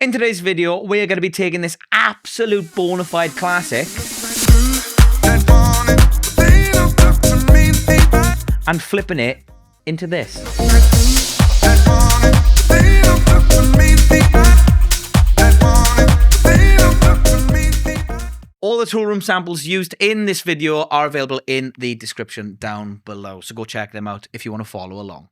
In today's video, we're going to be taking this absolute bona fide classic and flipping it into this. All the Toolroom samples used in this video are available in the description down below, so go check them out if you want to follow along.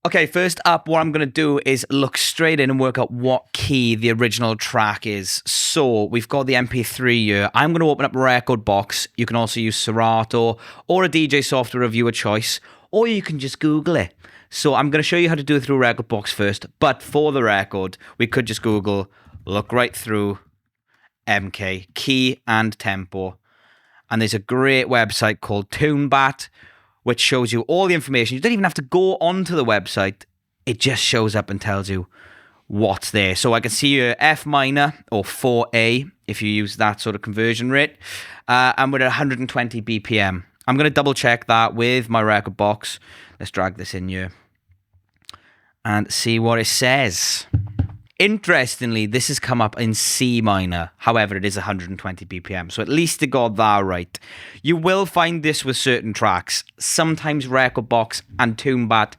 Okay, first up, what I'm going to do is look straight in and work out what key the original track is. So, we've got the MP3 here. I'm going to open up Rekordbox. You can also use Serato or a DJ software of your choice, or you can just Google it. So, I'm going to show you how to do it through Rekordbox first, but for the record, we could just Google, look right through MK, key and tempo. And there's a great website called TuneBat, which shows you all the information. You don't even have to go onto the website. It just shows up and tells you what's there. So I can see your F minor or 4A if you use that sort of conversion rate. And we're at 120 BPM. I'm going to double check that with my Rekordbox. Let's drag this in here and see what it says. Interestingly, this has come up in C minor. However, it is 120 BPM, so at least it got that right. You will find this with certain tracks. Sometimes Rekordbox and TuneBat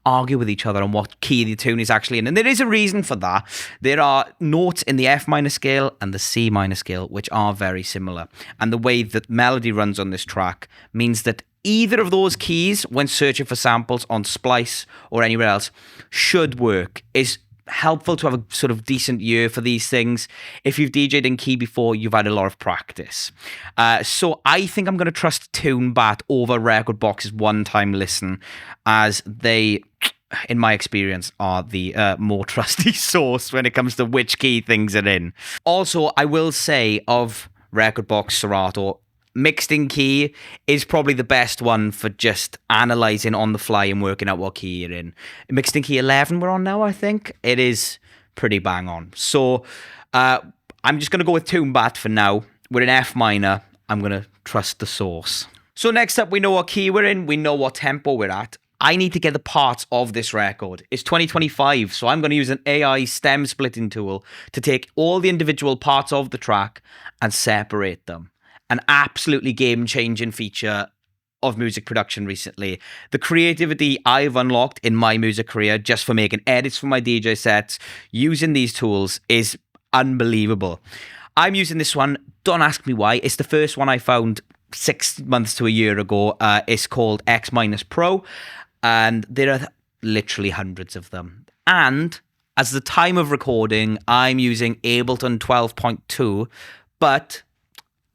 argue with each other on what key the tune is actually in, and there is a reason for that. There are notes in the F minor scale and the C minor scale, which are very similar. And the way that melody runs on this track means that either of those keys, when searching for samples on Splice or anywhere else, should work. Is helpful to have a sort of decent ear for these things. If you've DJed in key before, you've had a lot of practice. So I think I'm going to trust TuneBat over Rekordbox's one-time listen, as they, in my experience, are the more trusty source when it comes to which key things are in. Also, I will say of Rekordbox Serato, mixed in key is probably the best one for just analysing on the fly and working out what key you're in. Mixed in key 11 we're on now, I think. It is pretty bang on. So I'm just going to go with TuneBat for now. We're in F minor. I'm going to trust the source. So next up, we know what key we're in. We know what tempo we're at. I need to get the parts of this record. It's 2025, so I'm going to use an AI stem splitting tool to take all the individual parts of the track and separate them. An absolutely game-changing feature of music production recently. The creativity I've unlocked in my music career just for making edits for my DJ sets using these tools is unbelievable. I'm using this one. Don't ask me why. It's the first one I found 6 months to a year ago. It's called X Pro, and there are literally hundreds of them. And as the time of recording, I'm using Ableton 12.2, but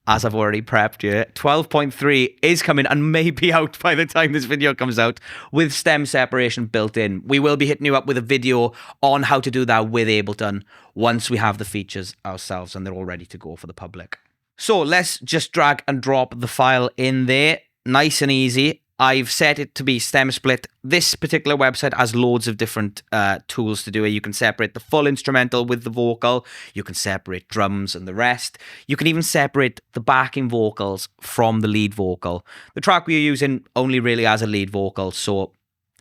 as I've already prepped you, 12.3 is coming and may be out by the time this video comes out with stem separation built in. We will be hitting you up with a video on how to do that with Ableton once we have the features ourselves and they're all ready to go for the public. So let's just drag and drop the file in there. Nice and easy. I've set it to be stem split. This particular website has loads of different tools to do it. You can separate the full instrumental with the vocal. You can separate drums and the rest. You can even separate the backing vocals from the lead vocal. The track we're using only really has a lead vocal, so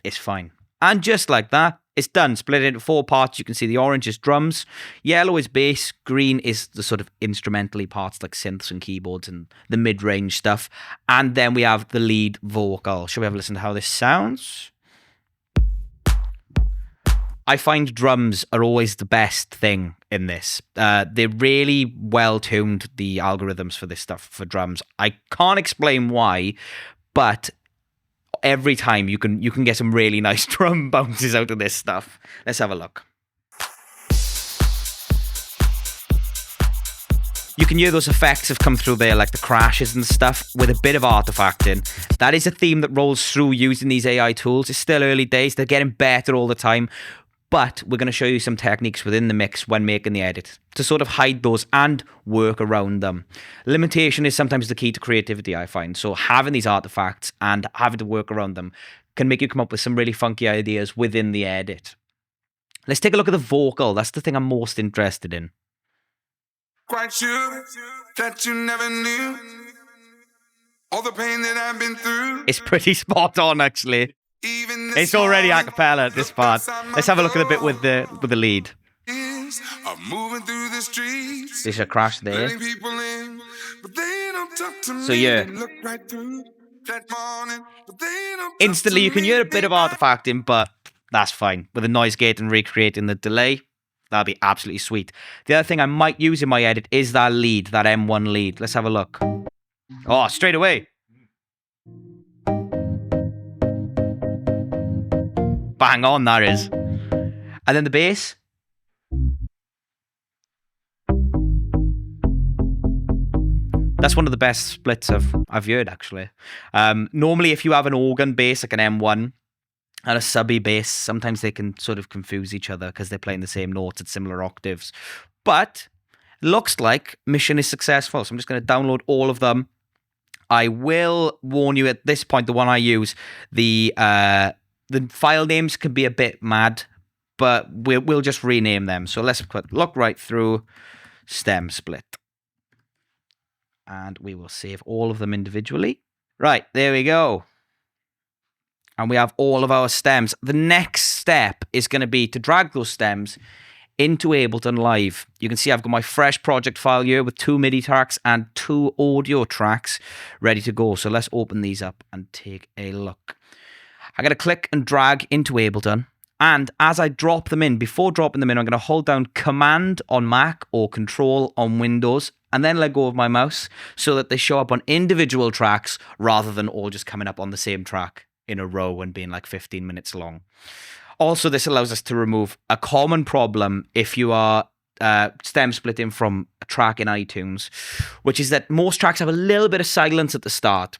it's fine. And just like that, it's done. Split it into 4 parts. You can see the orange is drums, yellow is bass, green is the sort of instrumentally parts like synths and keyboards and the mid-range stuff. And then we have the lead vocal. Shall we have a listen to how this sounds? I find drums are always the best thing in this. They're really well-tuned, the algorithms for this stuff, for drums. I can't explain why, but every time you can get some really nice drum bounces out of this stuff. Let's have a look. You can hear those effects have come through there, like the crashes and stuff, with a bit of artifacting. That is a theme that rolls through using these AI tools. It's still early days. They're getting better all the time. But we're going to show you some techniques within the mix when making the edit to sort of hide those and work around them. Limitation is sometimes the key to creativity, I find. So having these artifacts and having to work around them can make you come up with some really funky ideas within the edit. Let's take a look at the vocal. That's the thing I'm most interested in. Quite sure that you never knew all the pain that I've been through. It's pretty spot on, actually. It's already a cappella at this part. Let's have a look at the bit with the lead. police are moving through the streets. There's a crash there. Letting people in, but they don't talk to So me. yeah. They look right through that morning, but they don't talk Instantly, to you can me. hear a bit of artifacting, but that's fine. With the noise gate and recreating the delay, that'll be absolutely sweet. The other thing I might use in my edit is that lead, that M1 lead. Let's have a look. Oh, straight away. Bang on, that is. And then the bass. That's one of the best splits I've heard, actually. Normally, if you have an organ bass, like an M1, and a subby bass, sometimes they can sort of confuse each other because they're playing the same notes at similar octaves. But looks like mission is successful. So I'm just going to download all of them. I will warn you at this point, the one I use, the file names can be a bit mad, but we'll just rename them. So let's look right through stem split. And we will save all of them individually. Right, there we go. And we have all of our stems. The next step is going to be to drag those stems into Ableton Live. You can see I've got my fresh project file here with 2 MIDI tracks and 2 audio tracks ready to go. So let's open these up and take a look. I'm going to click and drag into Ableton. And as I drop them in, before dropping them in, I'm going to hold down Command on Mac or Control on Windows and then let go of my mouse so that they show up on individual tracks rather than all just coming up on the same track in a row and being like 15 minutes long. Also, this allows us to remove a common problem if you are stem splitting from a track in iTunes, which is that most tracks have a little bit of silence at the start.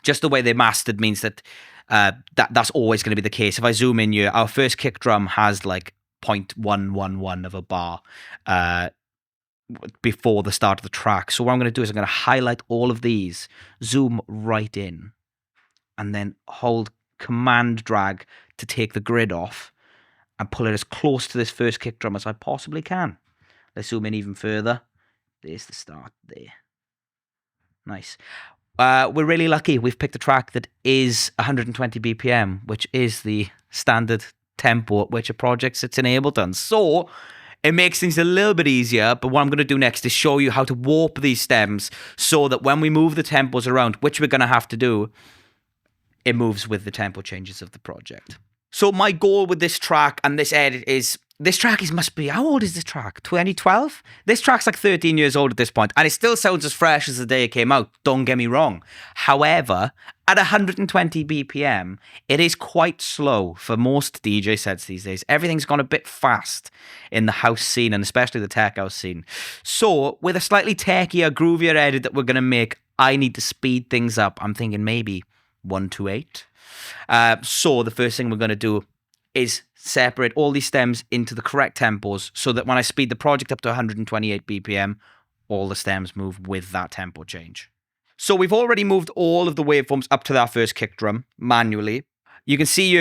Just the way they're mastered means that that's always going to be the case. If I zoom in here, our first kick drum has like 0.111 of a bar before the start of the track. So what I'm going to do is I'm going to highlight all of these, zoom right in, and then hold Command drag to take the grid off and pull it as close to this first kick drum as I possibly can. Let's zoom in even further. There's the start there. Nice. We're really lucky. We've picked a track that is 120 BPM, which is the standard tempo at which a project sits in Ableton. So it makes things a little bit easier, but what I'm going to do next is show you how to warp these stems so that when we move the tempos around, which we're going to have to do, it moves with the tempo changes of the project. So my goal with this track and this edit is, this track must be, how old is this track? 2012? This track's like 13 years old at this point, and it still sounds as fresh as the day it came out, don't get me wrong. However, at 120 BPM, it is quite slow for most DJ sets these days. Everything's gone a bit fast in the house scene, and especially the tech house scene. So with a slightly techier, groovier edit that we're going to make, I need to speed things up. I'm thinking maybe 128. So the first thing we're going to do is separate all these stems into the correct tempos so that when I speed the project up to 128 BPM, all the stems move with that tempo change. So we've already moved all of the waveforms up to that first kick drum manually. You can see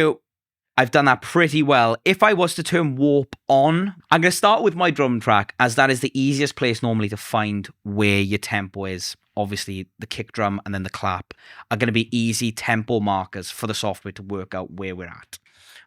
I've done that pretty well. If I was to turn warp on, I'm going to start with my drum track as that is the easiest place normally to find where your tempo is. Obviously, the kick drum and then the clap are going to be easy tempo markers for the software to work out where we're at.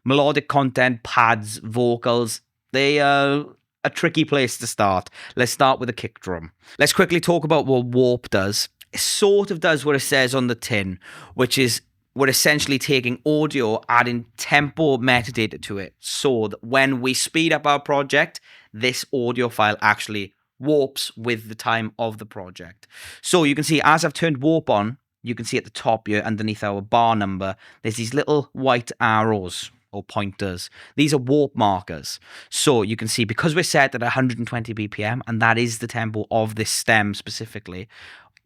Melodic content, pads, vocals, they are a tricky place to start. Let's start with a kick drum. Let's quickly talk about what warp does. It sort of does what it says on the tin, which is we're essentially taking audio, adding tempo metadata to it so that when we speed up our project, this audio file actually warps with the time of the project. So you can see as I've turned warp on, you can see at the top here underneath our bar number, there's these little white arrows or pointers. These are warp markers. So you can see because we're set at 120 BPM, and that is the tempo of this stem specifically,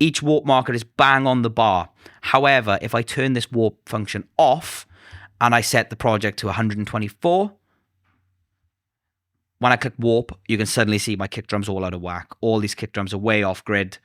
each warp marker is bang on the bar. However, if I turn this warp function off and I set the project to 124, when I click warp, you can suddenly see my kick drums all out of whack. All these kick drums are way off grid.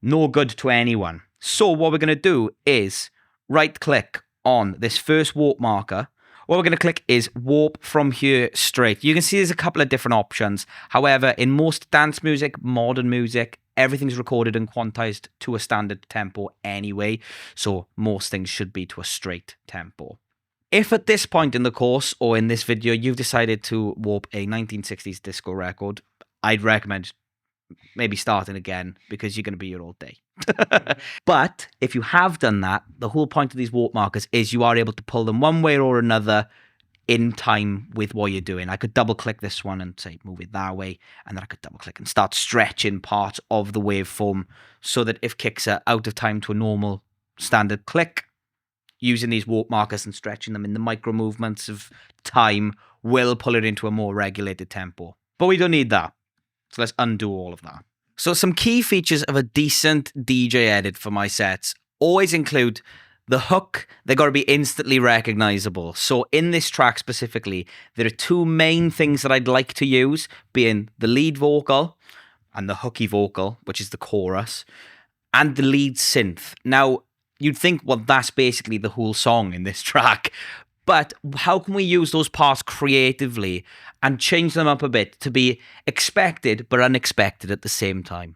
No good to anyone. So what we're going to do is right click on this first warp marker. What we're going to click is warp from here straight. You can see there's a couple of different options. However, in most dance music, modern music, everything's recorded and quantized to a standard tempo anyway. So most things should be to a straight tempo. If at this point in the course or in this video you've decided to warp a 1960s disco record, I'd recommend maybe starting again because you're going to be here all day. But if you have done that, the whole point of these warp markers is you are able to pull them one way or another in time with what you're doing. I could double click this one and say move it that way, and then I could double click and start stretching parts of the waveform so that if kicks are out of time to a normal standard click, using these warp markers and stretching them in the micro movements of time will pull it into a more regulated tempo. But we don't need that. So let's undo all of that. So some key features of a decent DJ edit for my sets always include the hook. They got to be instantly recognizable. So in this track specifically, there are two main things that I'd like to use, being the lead vocal and the hooky vocal, which is the chorus, and the lead synth. Now, you'd think, well, that's basically the whole song in this track. But how can we use those parts creatively and change them up a bit to be expected but unexpected at the same time?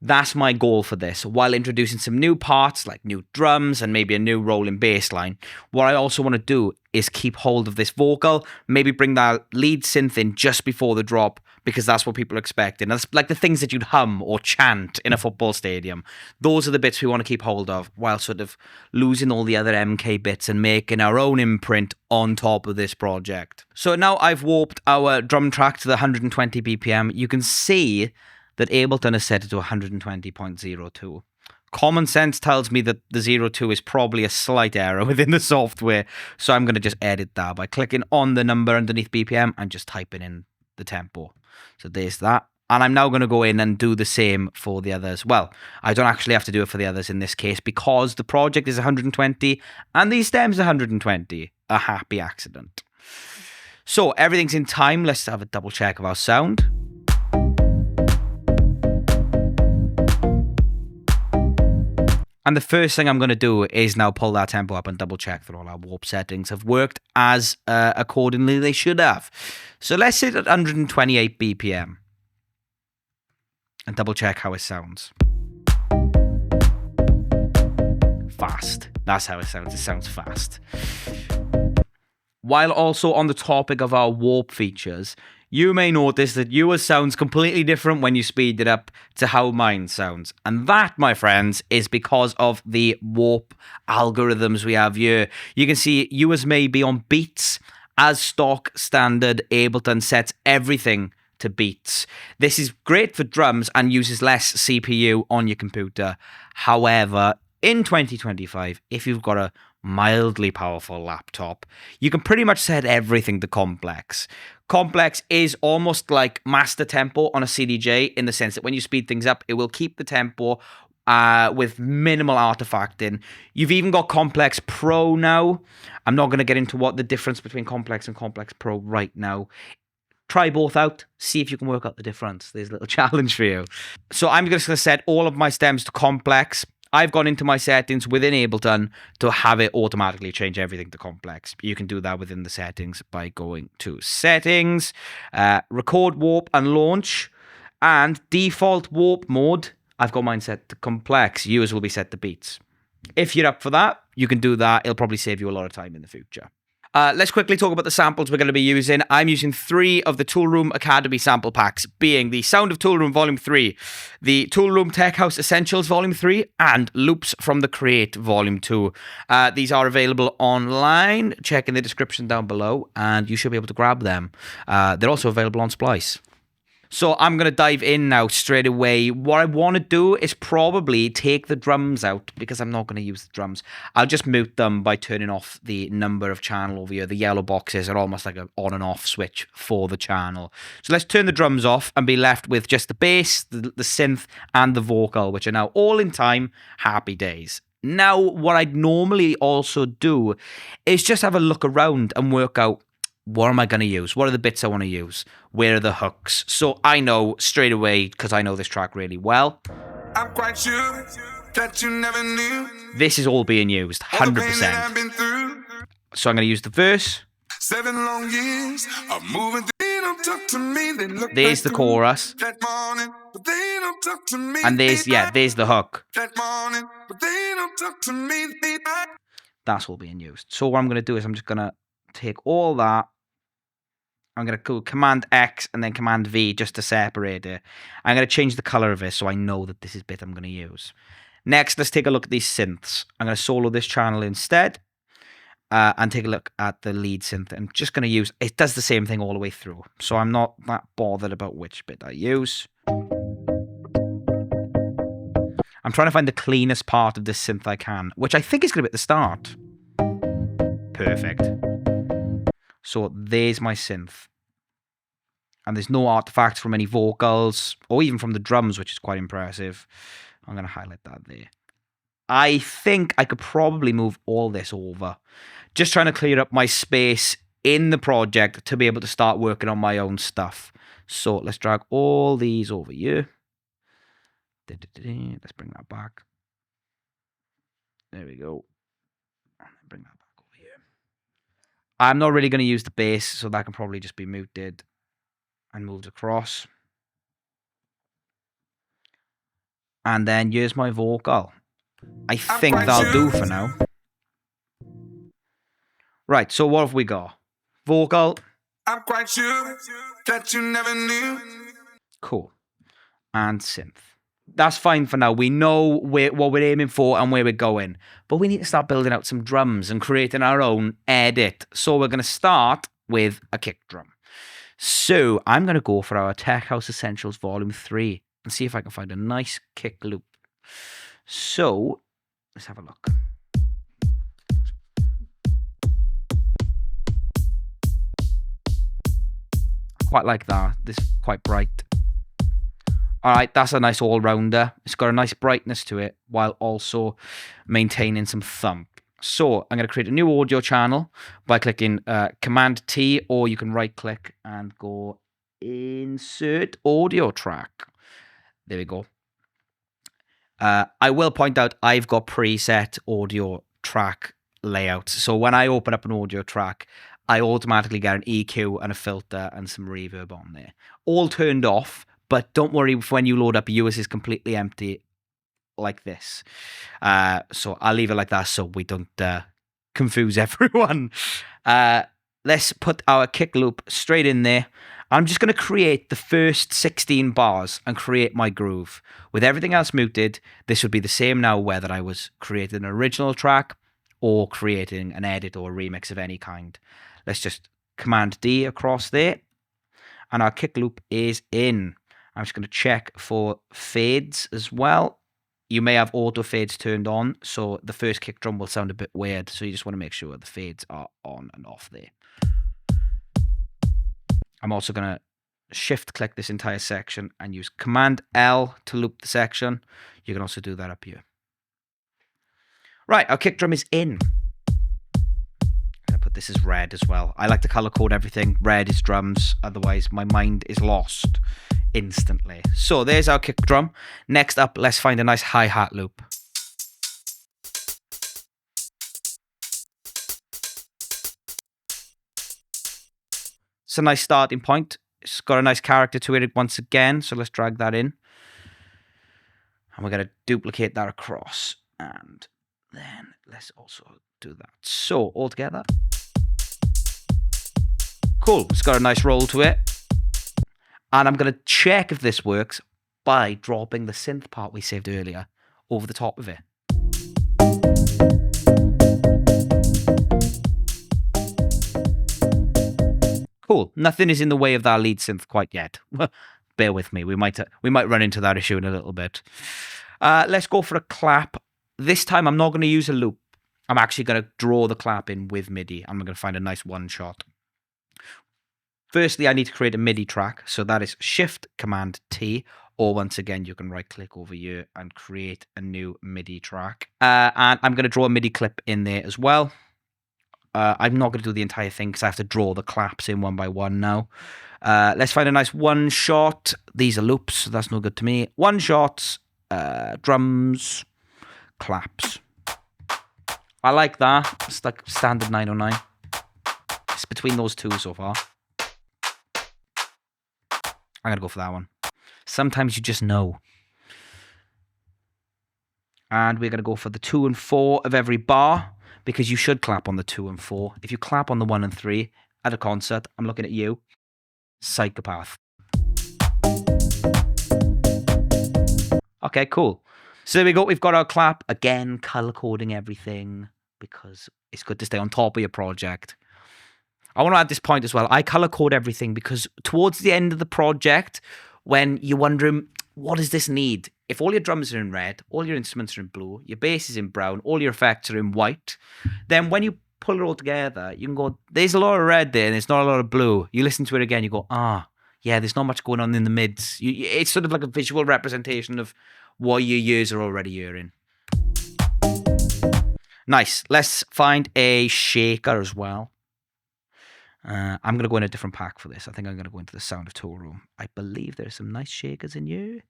That's my goal for this, while introducing some new parts like new drums and maybe a new rolling bass line. What I also want to do is keep hold of this vocal, maybe bring that lead synth in just before the drop, because that's what people are expecting. That's like the things that you'd hum or chant in a football stadium. Those are the bits we want to keep hold of, while sort of losing all the other MK bits and making our own imprint on top of this project. So now I've warped our drum track to the 120 BPM. You can see that Ableton has set it to 120.02. Common sense tells me that the 02 is probably a slight error within the software, so I'm going to just edit that by clicking on the number underneath BPM and just typing in the tempo. So there's that. And I'm now going to go in and do the same for the others. Well, I don't actually have to do it for the others in this case because the project is 120 and these stems are 120. A happy accident. So everything's in time. Let's have a double check of our sound. And the first thing I'm going to do is now pull that tempo up and double check that all our warp settings have worked as accordingly they should have. So let's sit at 128 BPM and double check how it sounds. Fast. That's how it sounds. It sounds fast. While also on the topic of our warp features, you may notice that yours sounds completely different when you speed it up to how mine sounds. And that, my friends, is because of the warp algorithms we have here. You can see yours may be on beats. As stock standard, Ableton sets everything to beats. This is great for drums and uses less CPU on your computer. However, in 2025, if you've got a mildly powerful laptop, you can pretty much set everything to complex. Complex is almost like master tempo on a CDJ in the sense that when you speed things up, it will keep the tempo with minimal artifacting. You've even got Complex Pro now. I'm not going to get into what the difference between Complex and Complex Pro right now. Try both out. See if you can work out the difference. There's a little challenge for you. So I'm just going to set all of my stems to complex. I've gone into my settings within Ableton to have it automatically change everything to complex. You can do that within the settings by going to settings, record warp and launch, and default warp mode. I've got mine set to complex. Yours will be set to beats. If you're up for that, you can do that. It'll probably save you a lot of time in the future. Let's quickly talk about the samples we're going to be using. I'm using 3 of the Toolroom Academy sample packs, being the Sound of Toolroom Volume 3, the Toolroom Tech House Essentials Volume 3, and Loops from the Create Volume 2. These are available online. Check in the description down below, and you should be able to grab them. They're also available on Splice. So I'm going to dive in now straight away. What I want to do is probably take the drums out because I'm not going to use the drums. I'll just mute them by turning off the number of channel over here. The yellow boxes are almost like an on and off switch for the channel. So let's turn the drums off and be left with just the bass, the synth, and the vocal, which are now all in time. Happy days. Now, what I'd normally also do is just have a look around and work out, what am I going to use? What are the bits I want to use? Where are the hooks? So I know straight away, because I know this track really well, I'm quite sure that you never knew. This is all being used, 100%. So I'm going to use the verse. 7 long years of moving. They don't talk to me. They look there's the chorus. That morning, but they don't talk to me. And there's the hook. That morning, but they don't talk to me. That's all being used. So what I'm going to do is I'm just going to take all that. I'm going to go Command X and then Command V just to separate it. I'm going to change the color of it so I know that this is bit I'm going to use. Next, let's take a look at these synths. I'm going to solo this channel instead and take a look at the lead synth. I'm just going to use, it does the same thing all the way through. So I'm not that bothered about which bit I use. I'm trying to find the cleanest part of this synth I can, which I think is going to be at the start. Perfect. So there's my synth. And there's no artifacts from any vocals or even from the drums, which is quite impressive. I'm going to highlight that there. I think I could probably move all this over. Just trying to clear up my space in the project to be able to start working on my own stuff. So let's drag all these over here. Let's bring that back. There we go. Bring that back over here. I'm not really going to use the bass, so that can probably just be muted and moved across. And then here's my vocal. I think that'll do for now. Right, so what have we got? Vocal. I'm quite sure that you never knew. Cool. And synth. That's fine for now. We know what we're aiming for and where we're going. But we need to start building out some drums and creating our own edit. So we're going to start with a kick drum. So I'm going to go for our Tech House Essentials Volume 3 and see if I can find a nice kick loop. So let's have a look. I quite like that. This is quite bright. All right, that's a nice all-rounder. It's got a nice brightness to it while also maintaining some thump. So I'm going to create a new audio channel by clicking Command T, or you can right-click and go Insert Audio Track. There we go. I will point out I've got preset audio track layouts. So when I open up an audio track, I automatically get an EQ and a filter and some reverb on there. All turned off. But don't worry if when you load up yours is completely empty like this. So I'll leave it like that so we don't confuse everyone. Let's put our kick loop straight in there. I'm just going to create the first 16 bars and create my groove. With everything else muted, this would be the same now whether I was creating an original track or creating an edit or a remix of any kind. Let's just Command D across there. And our kick loop is in. I'm just going to check for fades as well. You may have auto fades turned on, so the first kick drum will sound a bit weird. So you just want to make sure the fades are on and off there. I'm also going to shift click this entire section and use Command L to loop the section. You can also do that up here. Right, our kick drum is in. Put this as red as well. I like to color code everything. Red is drums, otherwise my mind is lost instantly. So there's our kick drum. Next up, let's find a nice hi-hat loop. It's a nice starting point. It's got a nice character to it once again, so let's drag that in. And we're going to duplicate that across. And then let's also do that. So all together. Cool. It's got a nice roll to it. And I'm going to check if this works by dropping the synth part we saved earlier over the top of it. Cool. Nothing is in the way of that lead synth quite yet. Bear with me. We might run into that issue in a little bit. Let's go for a clap. This time I'm not going to use a loop. I'm actually going to draw the clap in with MIDI. I'm going to find a nice one shot. Firstly, I need to create a MIDI track. So that is Shift Command T. Or once again, you can right click over here and create a new MIDI track. And I'm going to draw a MIDI clip in there as well. I'm not going to do the entire thing because I have to draw the claps in one by one now. Let's find a nice one shot. These are loops, so that's no good to me. One shots, drums, claps. I like that. It's like standard 909. It's between those two so far. I'm going to go for that one. Sometimes you just know. And we're going to go for the 2 and 4 of every bar. because you should clap on the 2 and 4. If you clap on the 1 and 3 at a concert, I'm looking at you, psychopath. Okay, cool. So there we go. We've got our clap. Again, color coding everything because it's good to stay on top of your project. I want to add this point as well. I color code everything because towards the end of the project, when you're wondering, what does this need? If all your drums are in red, all your instruments are in blue, your bass is in brown, all your effects are in white, then when you pull it all together, you can go, there's a lot of red there and there's not a lot of blue. You listen to it again, you go, yeah, there's not much going on in the mids. It's sort of like a visual representation of what your ears are already hearing. Nice. Let's find a shaker as well. I'm going to go in a different pack for this. I think I'm going to go into the Sound of Toolroom. I believe there's some nice shakers in here.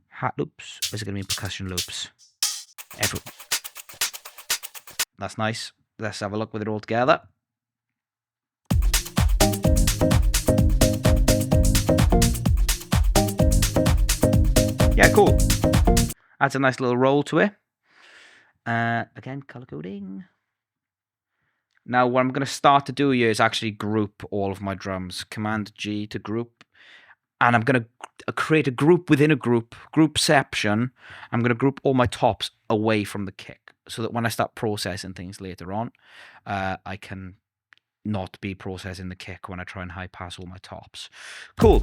Hat loops. Or is it going to be percussion loops? That's nice. Let's have a look with it all together. Yeah, cool. Adds a nice little roll to it. Again, color coding. Now, what I'm going to start to do here is actually group all of my drums. Command G to group. And I'm going to create a group within a group, groupception. I'm going to group all my tops away from the kick so that when I start processing things later on, I can not be processing the kick when I try and high pass all my tops. Cool.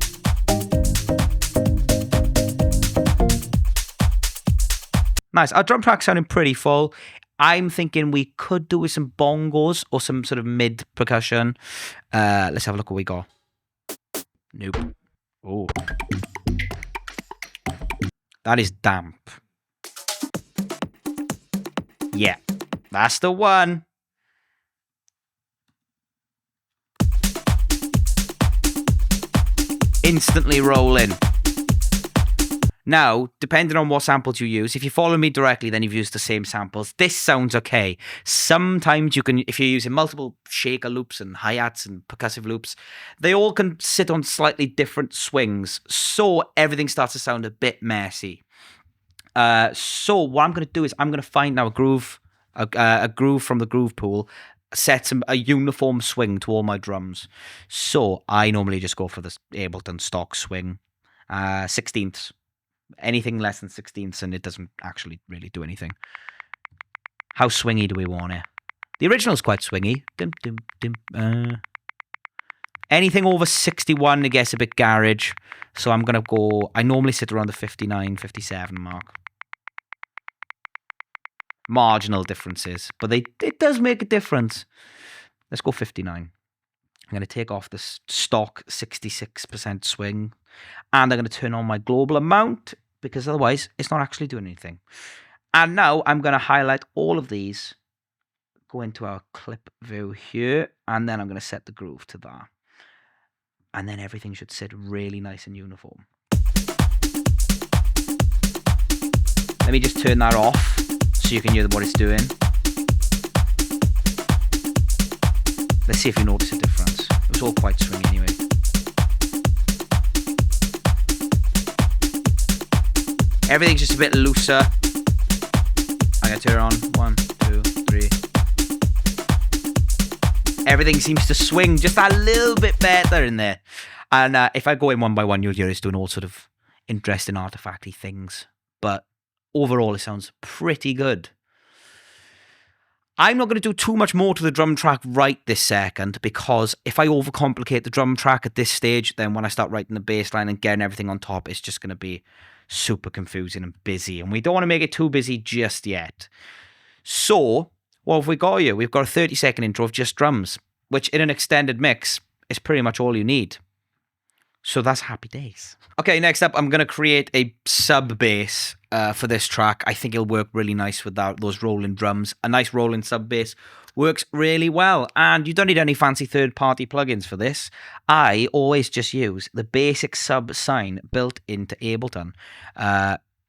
Nice. Our drum track's sounding pretty full. I'm thinking we could do with some bongos or some sort of mid percussion. Let's have a look what we got. Nope. Oh. That is damp. Yeah. That's the one. Instantly rolling. Now, depending on what samples you use, if you follow me directly, then you've used the same samples. This sounds okay. Sometimes you can, if you're using multiple shaker loops and hi-hats and percussive loops, they all can sit on slightly different swings. So everything starts to sound a bit messy. So what I'm going to do is I'm going to find now a groove from the groove pool, set a uniform swing to all my drums. So I normally just go for this Ableton stock swing, 16ths. Anything less than 16ths and it doesn't actually really do anything. How swingy do we want it? The original's quite swingy. Anything over 61, it gets a bit garage. So I'm going to go, I normally sit around the 59, 57 mark. Marginal differences, but it does make a difference. Let's go 59. I'm going to take off the stock 66% swing, and I'm going to turn on my global amount because otherwise it's not actually doing anything. And now I'm going to highlight all of these, go into our clip view here, and then I'm going to set the groove to that. And then everything should sit really nice and uniform. Let me just turn that off so you can hear what it's doing. Let's see if you notice a difference. It was all quite swingy anyway. Everything's just a bit looser. I'm going to turn on 1, 2, 3. Everything seems to swing just a little bit better in there. And if I go in one by one, you'll hear it's doing all sort of interesting artifacty things. But overall, it sounds pretty good. I'm not going to do too much more to the drum track right this second, because if I overcomplicate the drum track at this stage, then when I start writing the bass line and getting everything on top, it's just going to be super confusing and busy. And we don't want to make it too busy just yet. So, what have we got here? We've got a 30-second intro of just drums, which in an extended mix is pretty much all you need. So that's happy days. Okay, next up, I'm going to create a sub bass for this track. I think it'll work really nice with those rolling drums. A nice rolling sub bass works really well. And you don't need any fancy third-party plugins for this. I always just use the basic sub sign built into Ableton.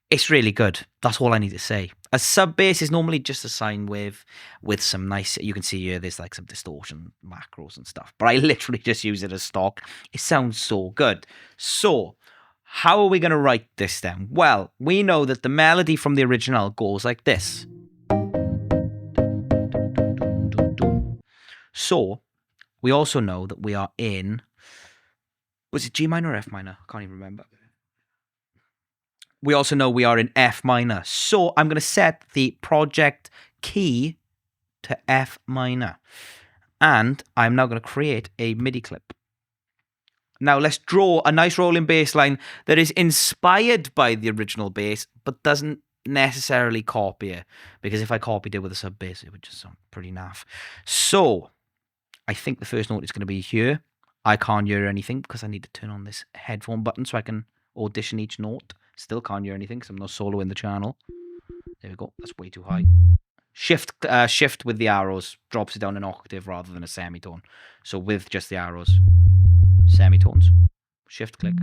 It's really good. That's all I need to say. A sub bass is normally just a sine wave with some nice, you can see here, there's like some distortion macros and stuff. But I literally just use it as stock. It sounds so good. So, how are we going to write this then? Well, we know that the melody from the original goes like this. So we also know that we are in, was it G minor or F minor? I can't even remember. We also know we are in F minor. So I'm going to set the project key to F minor. And I'm now going to create a MIDI clip. Now let's draw a nice rolling bass line that is inspired by the original bass, but doesn't necessarily copy it. Because if I copied it with a sub bass, it would just sound pretty naff. So I think the first note is going to be here. I can't hear anything because I need to turn on this headphone button so I can audition each note. Still can't hear anything because I'm not soloing the channel. There we go. That's way too high. Shift with the arrows drops it down an octave rather than a semitone. So with just the arrows, semitones. Shift click.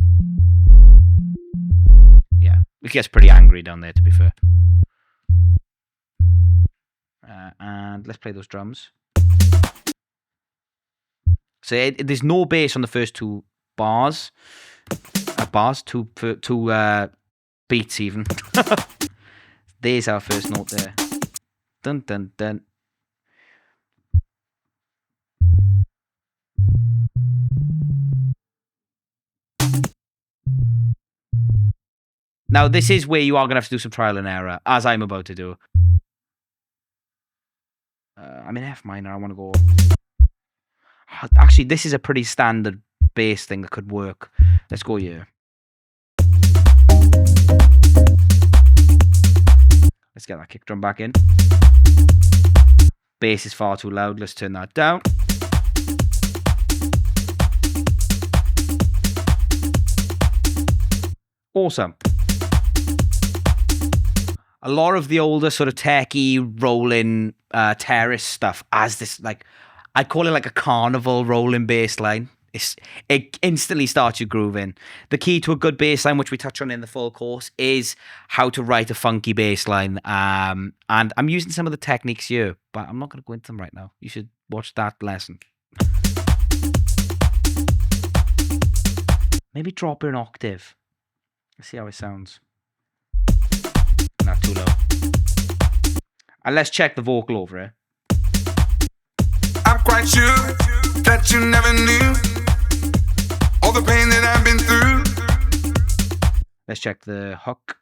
Yeah, it gets pretty angry down there, to be fair. And let's play those drums. So there's no bass on the first two bars. Two beats even. There's our first note there. Dun dun dun. Now this is where you are going to have to do some trial and error, as I'm about to do. I'm in F minor. I want to go. Actually, this is a pretty standard bass thing that could work. Let's go here. Let's get that kick drum back in. Bass is far too loud. Let's turn that down. Awesome. A lot of the older sort of techie rolling terrace stuff as this, like, I'd call it like a carnival rolling bass line. It instantly starts you grooving. The key to a good bass line, which we touch on in the full course, is how to write a funky bass line. And I'm using some of the techniques here, but I'm not going to go into them right now. You should watch that lesson. Maybe drop her an octave. Let's see how it sounds. Not too low. And let's check the vocal over it. I'm quite sure that you never knew all the pain that I've been through. Let's check the hook.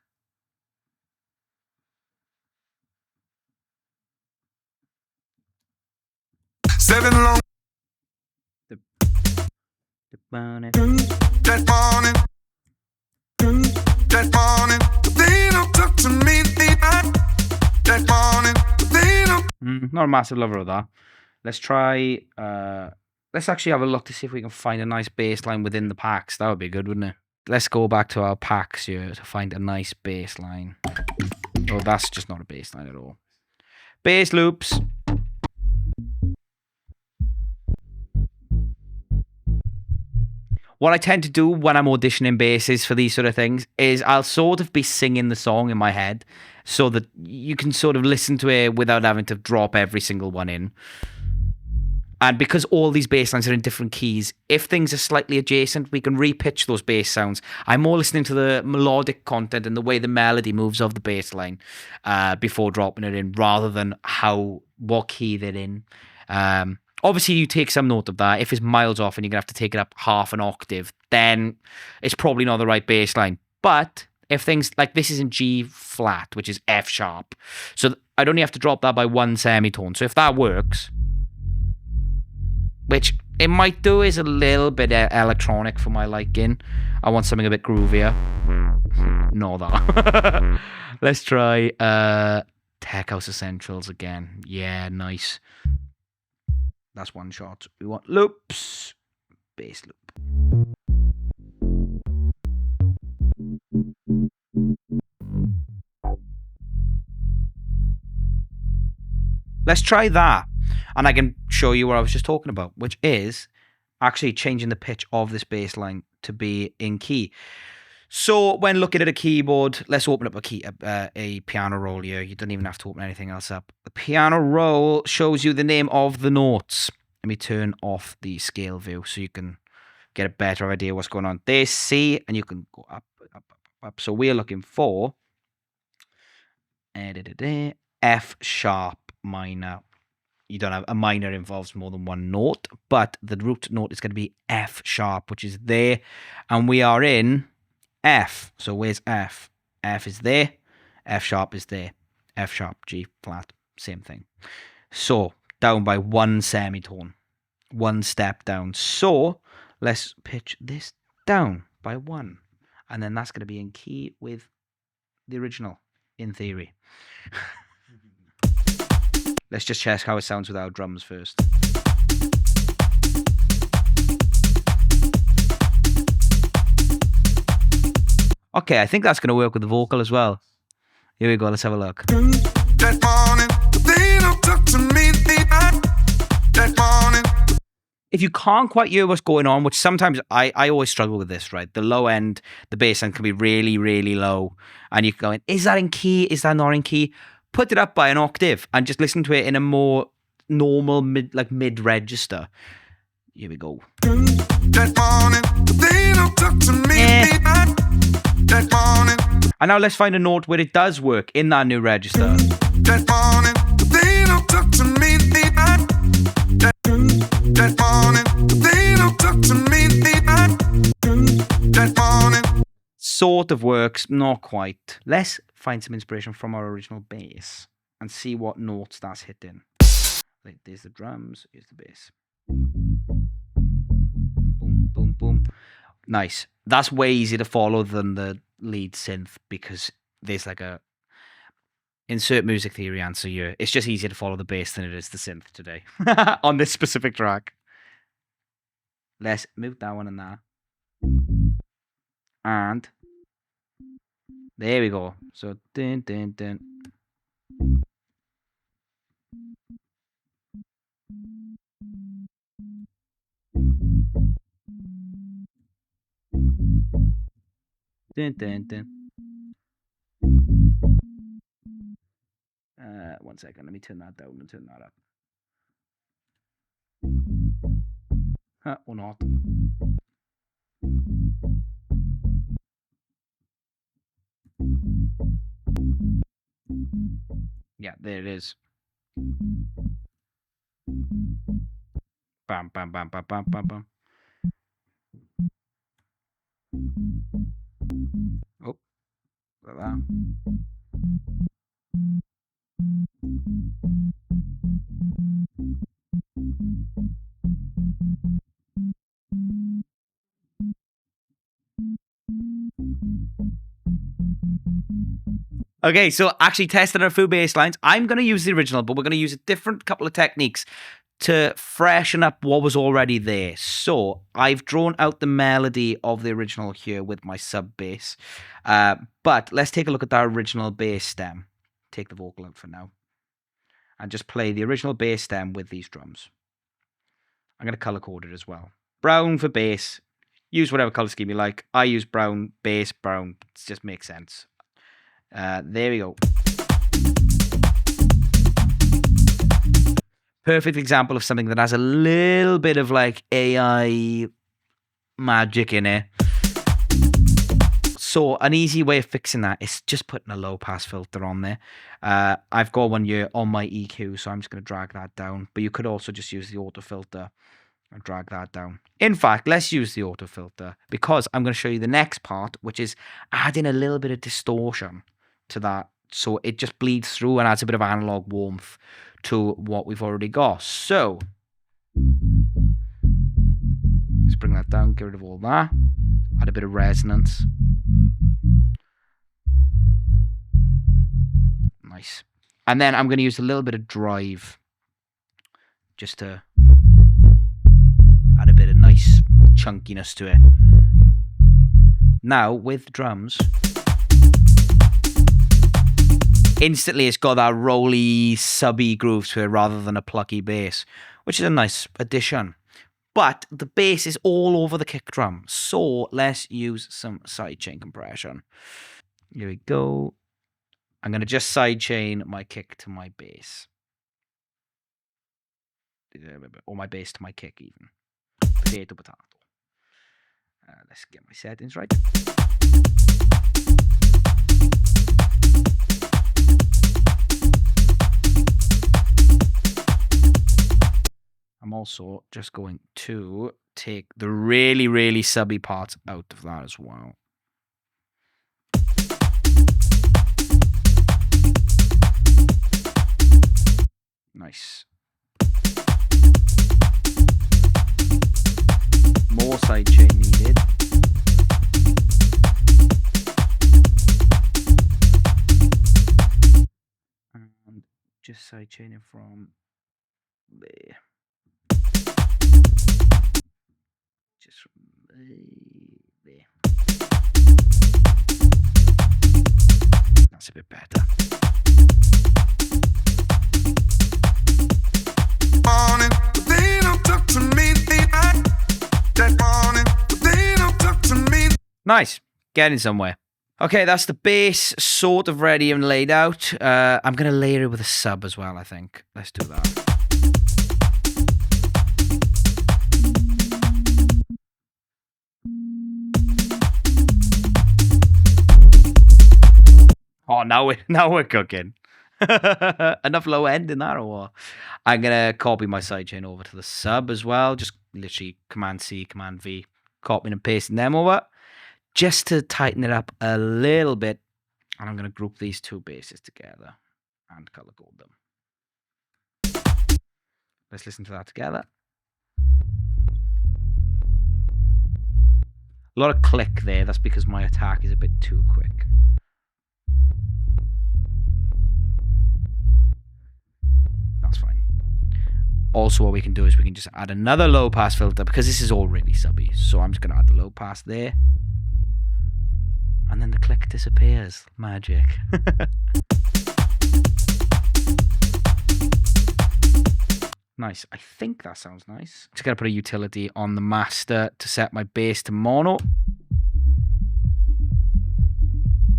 Seven long that morning, but they don't talk to me that morning, but they don't. Not a massive lover of that. Let's try. Let's actually have a look to see if we can find a nice bass line within the packs. That would be good, wouldn't it? Let's go back to our packs here to find a nice bass line. Oh, that's just not a bass line at all. Bass loops. What I tend to do when I'm auditioning basses for these sort of things is I'll sort of be singing the song in my head so that you can sort of listen to it without having to drop every single one in. And because all these bass lines are in different keys, if things are slightly adjacent, we can repitch those bass sounds. I'm more listening to the melodic content and the way the melody moves of the bass line before dropping it in, rather than what key they're in. Obviously, you take some note of that. If it's miles off and you're going to have to take it up half an octave, then it's probably not the right bass line. But if things like this is in G flat, which is F sharp, so I'd only have to drop that by one semitone. So if that works, which it might do, is a little bit electronic for my liking. I want something a bit groovier. No, that. Let's try Tech House Essentials again. Yeah, nice. That's one shot. We want loops. Bass loop. Let's try that. And I can show you what I was just talking about, which is actually changing the pitch of this bass line to be in key. So when looking at a keyboard, let's open up a piano roll here. You don't even have to open anything else up. The piano roll shows you the name of the notes. Let me turn off the scale view so you can get a better idea what's going on. There's C, and you can go up, up, up, up. So we're looking for F sharp minor. you don't have a minor involves more than one note, but the root note is going to be F sharp, which is there, and we are in F. So where's F? F is there, F sharp is there, F sharp, G flat, same thing. So down by one semitone, one step down. So let's pitch this down by one, and then that's going to be in key with the original, in theory. Let's just check how it sounds without drums first. Okay, I think that's going to work with the vocal as well. Here we go, let's have a look. That morning, they don't talk to me. That morning. If you can't quite hear what's going on, which sometimes I always struggle with this, right? The low end, the bass end can be really, really low. And you're going, is that in key? Is that not in key? Put it up by an octave and just listen to it in a more normal mid register. Here we go. That morning, they don't talk to me. That morning. And now let's find a note where it does work in that new register. That morning, they don't talk to me. That morning, they don't talk to me. That morning. Sort of works, not quite. Let's find some inspiration from our original bass and see what notes that's hitting. Like, there's the drums, here's the bass. Boom, boom, boom. Nice. That's way easier to follow than the lead synth because there's like a insert music theory answer here. It's just easier to follow the bass than it is the synth today on this specific track. Let's move that one and that. And there we go. So dun dun dun. Dun dun dun. 1 second, let me turn that down and turn that up. Or not. Yeah, there it is. Bam, bam, bam, bam, bam, bam, bam. Oh, like that. Okay, so actually testing our few bass lines. I'm going to use the original, but we're going to use a different couple of techniques to freshen up what was already there. So I've drawn out the melody of the original here with my sub bass. But let's take a look at that original bass stem. Take the vocal out for now. And just play the original bass stem with these drums. I'm going to color code it as well. Brown for bass. Use whatever color scheme you like. I use brown, bass, brown. It just makes sense. There we go. Perfect example of something that has a little bit of like AI magic in it. So an easy way of fixing that is just putting a low pass filter on there. I've got one here on my EQ, so I'm just going to drag that down. But you could also just use the auto filter and drag that down. In fact, let's use the auto filter because I'm going to show you the next part, which is adding a little bit of distortion to that. So it just bleeds through and adds a bit of analog warmth to what we've already got. So let's bring that down, get rid of all that, add a bit of resonance. Nice. And then I'm going to use a little bit of drive just to add a bit of nice chunkiness to it. Now with drums, instantly it's got that rolly, subby groove to it rather than a plucky bass, which is a nice addition. But the bass is all over the kick drum, so let's use some sidechain compression. Here we go. I'm going to just sidechain my kick to my bass. Or my bass to my kick even. Potato, potato. Let's get my settings right. also just going to take the really, really subby parts out of that as well. Nice. More sidechain needed. And just sidechaining from there. Just from there. That's a bit better. Nice. Getting somewhere. Okay, that's the bass sort of ready and laid out. I'm going to layer it with a sub as well, I think. Let's do that. Oh, now we're cooking. Enough low end in that or what? I'm going to copy my sidechain over to the sub as well. Just literally Command-C, Command-V, copying and pasting them over. Just to tighten it up a little bit. And I'm going to group these two basses together and color code them. Let's listen to that together. A lot of click there. That's because my attack is a bit too quick. That's fine. Also, what we can do is we can just add another low pass filter because this is already subby. So I'm just going to add the low pass there. And then the click disappears. Magic. Nice. I think that sounds nice. Just going to put a utility on the master to set my bass to mono.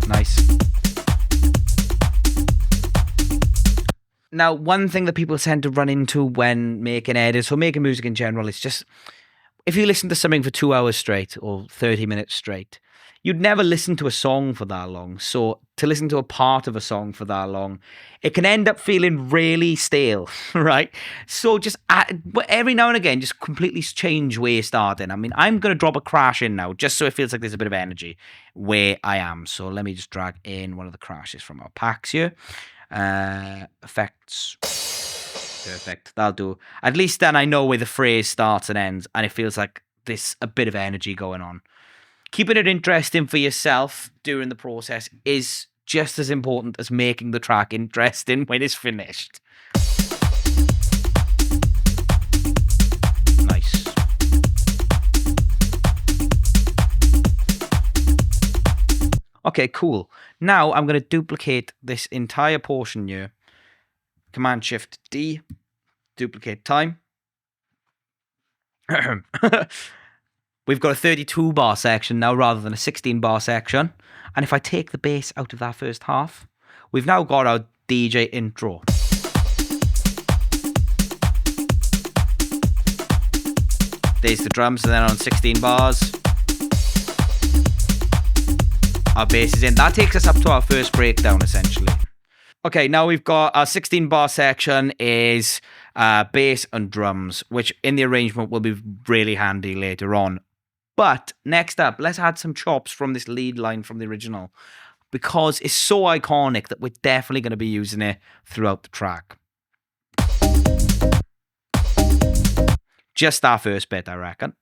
Nice. Now, one thing that people tend to run into when making edits or making music in general is just, if you listen to something for 2 hours straight or 30 minutes straight, you'd never listen to a song for that long. So to listen to a part of a song for that long, it can end up feeling really stale, right? So just every now and again, just completely change where you're starting. I mean, I'm going to drop a crash in now, just so it feels like there's a bit of energy where I am. So let me just drag in one of the crashes from our packs here. Effects. Perfect. That'll do. At least then I know where the phrase starts and ends, and it feels like there's a bit of energy going on. Keeping it interesting for yourself during the process is just as important as making the track interesting when it's finished. Nice. Okay, cool. Now I'm going to duplicate this entire portion here. Command-Shift-D. Duplicate time. We've got a 32 bar section now rather than a 16 bar section. And if I take the bass out of that first half, we've now got our DJ intro. There's the drums, and then on 16 bars, our bass is in. That takes us up to our first breakdown, essentially. Okay, now we've got our 16 bar section is bass and drums, which in the arrangement will be really handy later on. But next up, let's add some chops from this lead line from the original, because it's so iconic that we're definitely going to be using it throughout the track. Just our first bit, I reckon.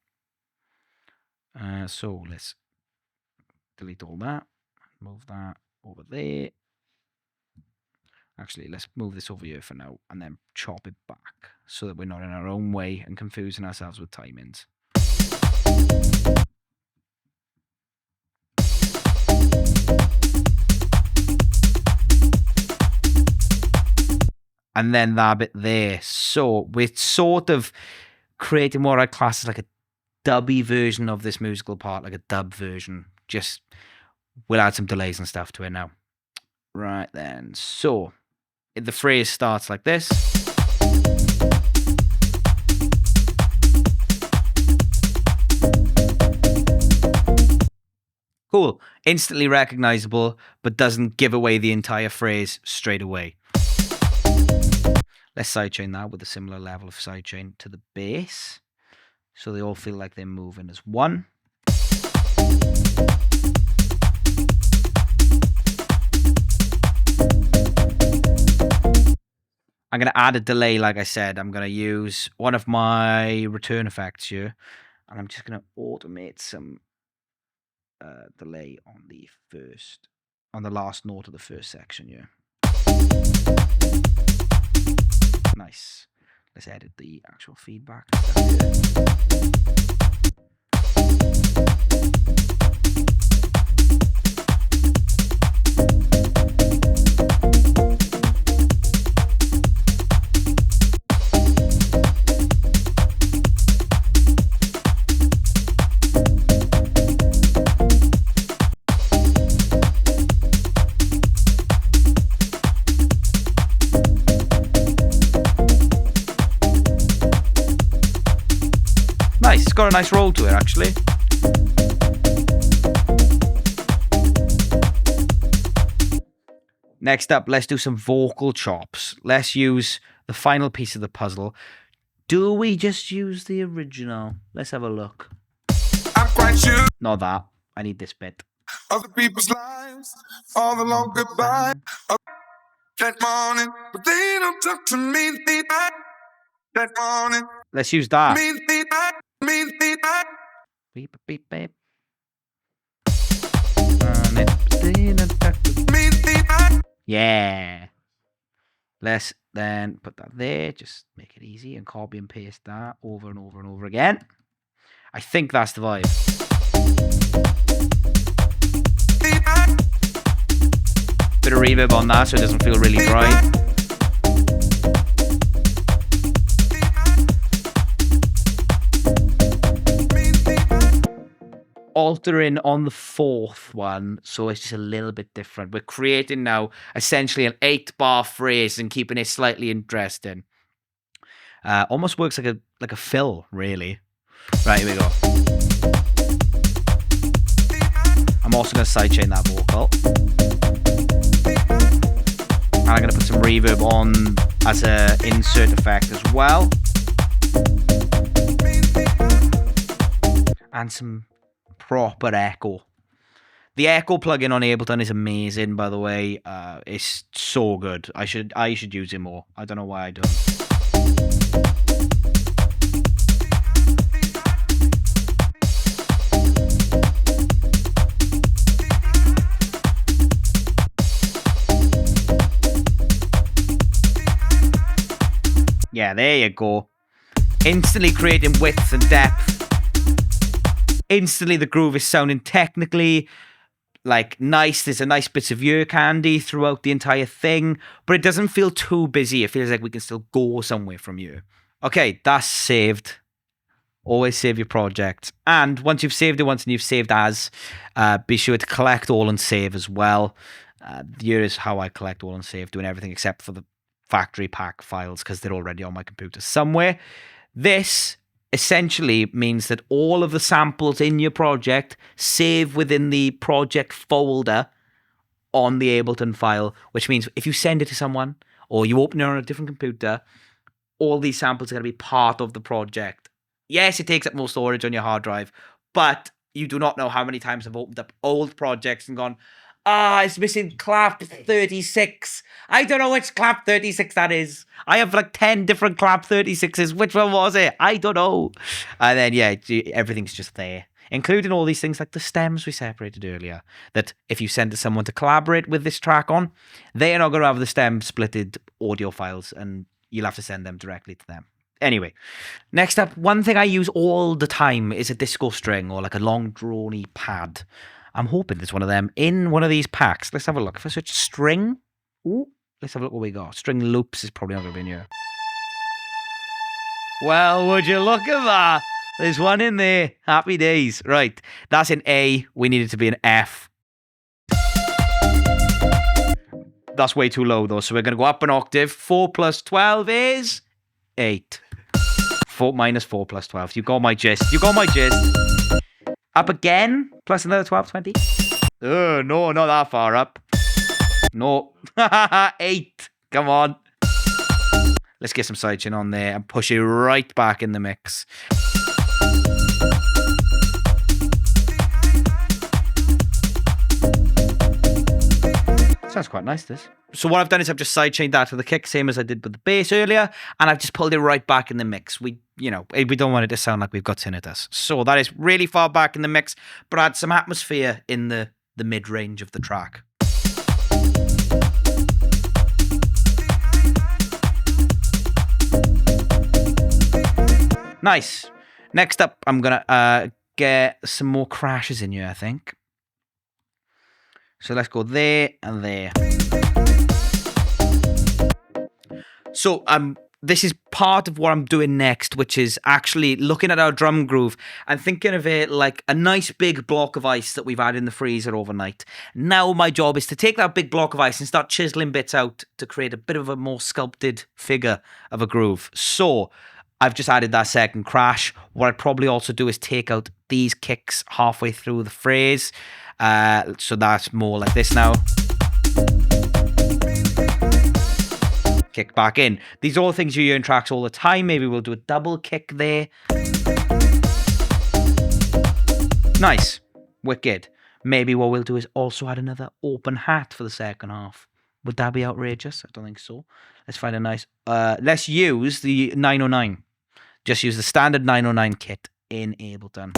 So let's delete all that, move that over there. Actually, let's move this over here for now and then chop it back so that we're not in our own way and confusing ourselves with timings. And then that bit there. So we're sort of creating what I class as like a dubby version of this musical part, like a dub version. Just we'll add some delays and stuff to it now. Right then. So the phrase starts like this. Cool. Instantly recognizable, but doesn't give away the entire phrase straight away. Let's sidechain that with a similar level of sidechain to the bass. So they all feel like they're moving as one. I'm going to add a delay, like I said. I'm going to use one of my return effects here. And I'm just going to automate some delay on the last note of the first section here. Nice. Let's edit the actual feedback stuff here. Nice, it's got a nice roll to it actually. Next up, let's do some vocal chops. Let's use the final piece of the puzzle. Do we just use the original? Let's have a look. I'm quite sure Not that. I need this bit. of the people's lives, all the long goodbye. That morning, but they don't talk to me. That morning, Let's use that. Beep, beep, beep. Yeah. Let's then put that there. Just make it easy and copy and paste that over and over and over again. I think that's the vibe. Bit of reverb on that so it doesn't feel really dry. Altering on the fourth one, so it's just a little bit different. We're creating now essentially an 8-bar phrase and keeping it slightly interesting. Almost works like a fill, really. Right, here we go. I'm also going to sidechain that vocal. And I'm going to put some reverb on as an insert effect as well. And some proper echo. The echo plugin on Ableton is amazing, by the way. It's so good. I should use it more. I don't know why I don't. Yeah, there you go. Instantly creating width and depth. Instantly the groove is sounding technically like nice. There's a nice bits of ear candy throughout the entire thing, but it doesn't feel too busy. It feels like we can still go somewhere from here. Okay, that's saved. Always save your project. And once you've saved it once and you've saved as, be sure to collect all and save as well. Here is how I collect all and save, doing everything except for the factory pack files because they're already on my computer somewhere. This essentially means that all of the samples in your project save within the project folder on the Ableton file, which means if you send it to someone or you open it on a different computer, all these samples are going to be part of the project. Yes, it takes up more storage on your hard drive, but you do not know how many times I've opened up old projects and gone, it's missing clap 36. I don't know which clap 36 that is. I have like 10 different clap 36s. Which one was it? I don't know. And then, yeah, everything's just there, including all these things like the stems we separated earlier, that if you send to someone to collaborate with this track on, they are not going to have the stem splitted audio files and you'll have to send them directly to them. Anyway, next up, one thing I use all the time is a disco string or like a long drawny pad. I'm hoping there's one of them in one of these packs. Let's have a look. If I search string, ooh, let's have a look what we got. String loops is probably not going to be in here. Well, would you look at that? There's one in there. Happy days. Right, that's an A. We need it to be an F. That's way too low, though. So we're going to go up an octave. 4 plus 12 is 8. 4 minus 4 plus 12. You got my gist. You got my gist. Up again, plus another 12, 20. Oh, no, not that far up. No. 8. Come on. Let's get some sidechain on there and push it right back in the mix. Sounds quite nice, this. So what I've done is I've just sidechained that to the kick, same as I did with the bass earlier, and I've just pulled it right back in the mix. We don't want it to sound like we've got tinnitus. So that is really far back in the mix, but add some atmosphere in the mid-range of the track. Nice. Next up, I'm going to get some more crashes in here, I think. So let's go there and there. So this is part of what I'm doing next, which is actually looking at our drum groove and thinking of it like a nice big block of ice that we've had in the freezer overnight. Now my job is to take that big block of ice and start chiseling bits out to create a bit of a more sculpted figure of a groove. So I've just added that second crash. What I'd probably also do is take out these kicks halfway through the phrase. So that's more like this now. Kick back in. These are all things you hear in tracks all the time. Maybe we'll do a double kick there. Nice. Wicked. Maybe what we'll do is also add another open hat for the second half. Would that be outrageous? I don't think so. Let's find a nice... let's use the 909. Just use the standard 909 kit in Ableton.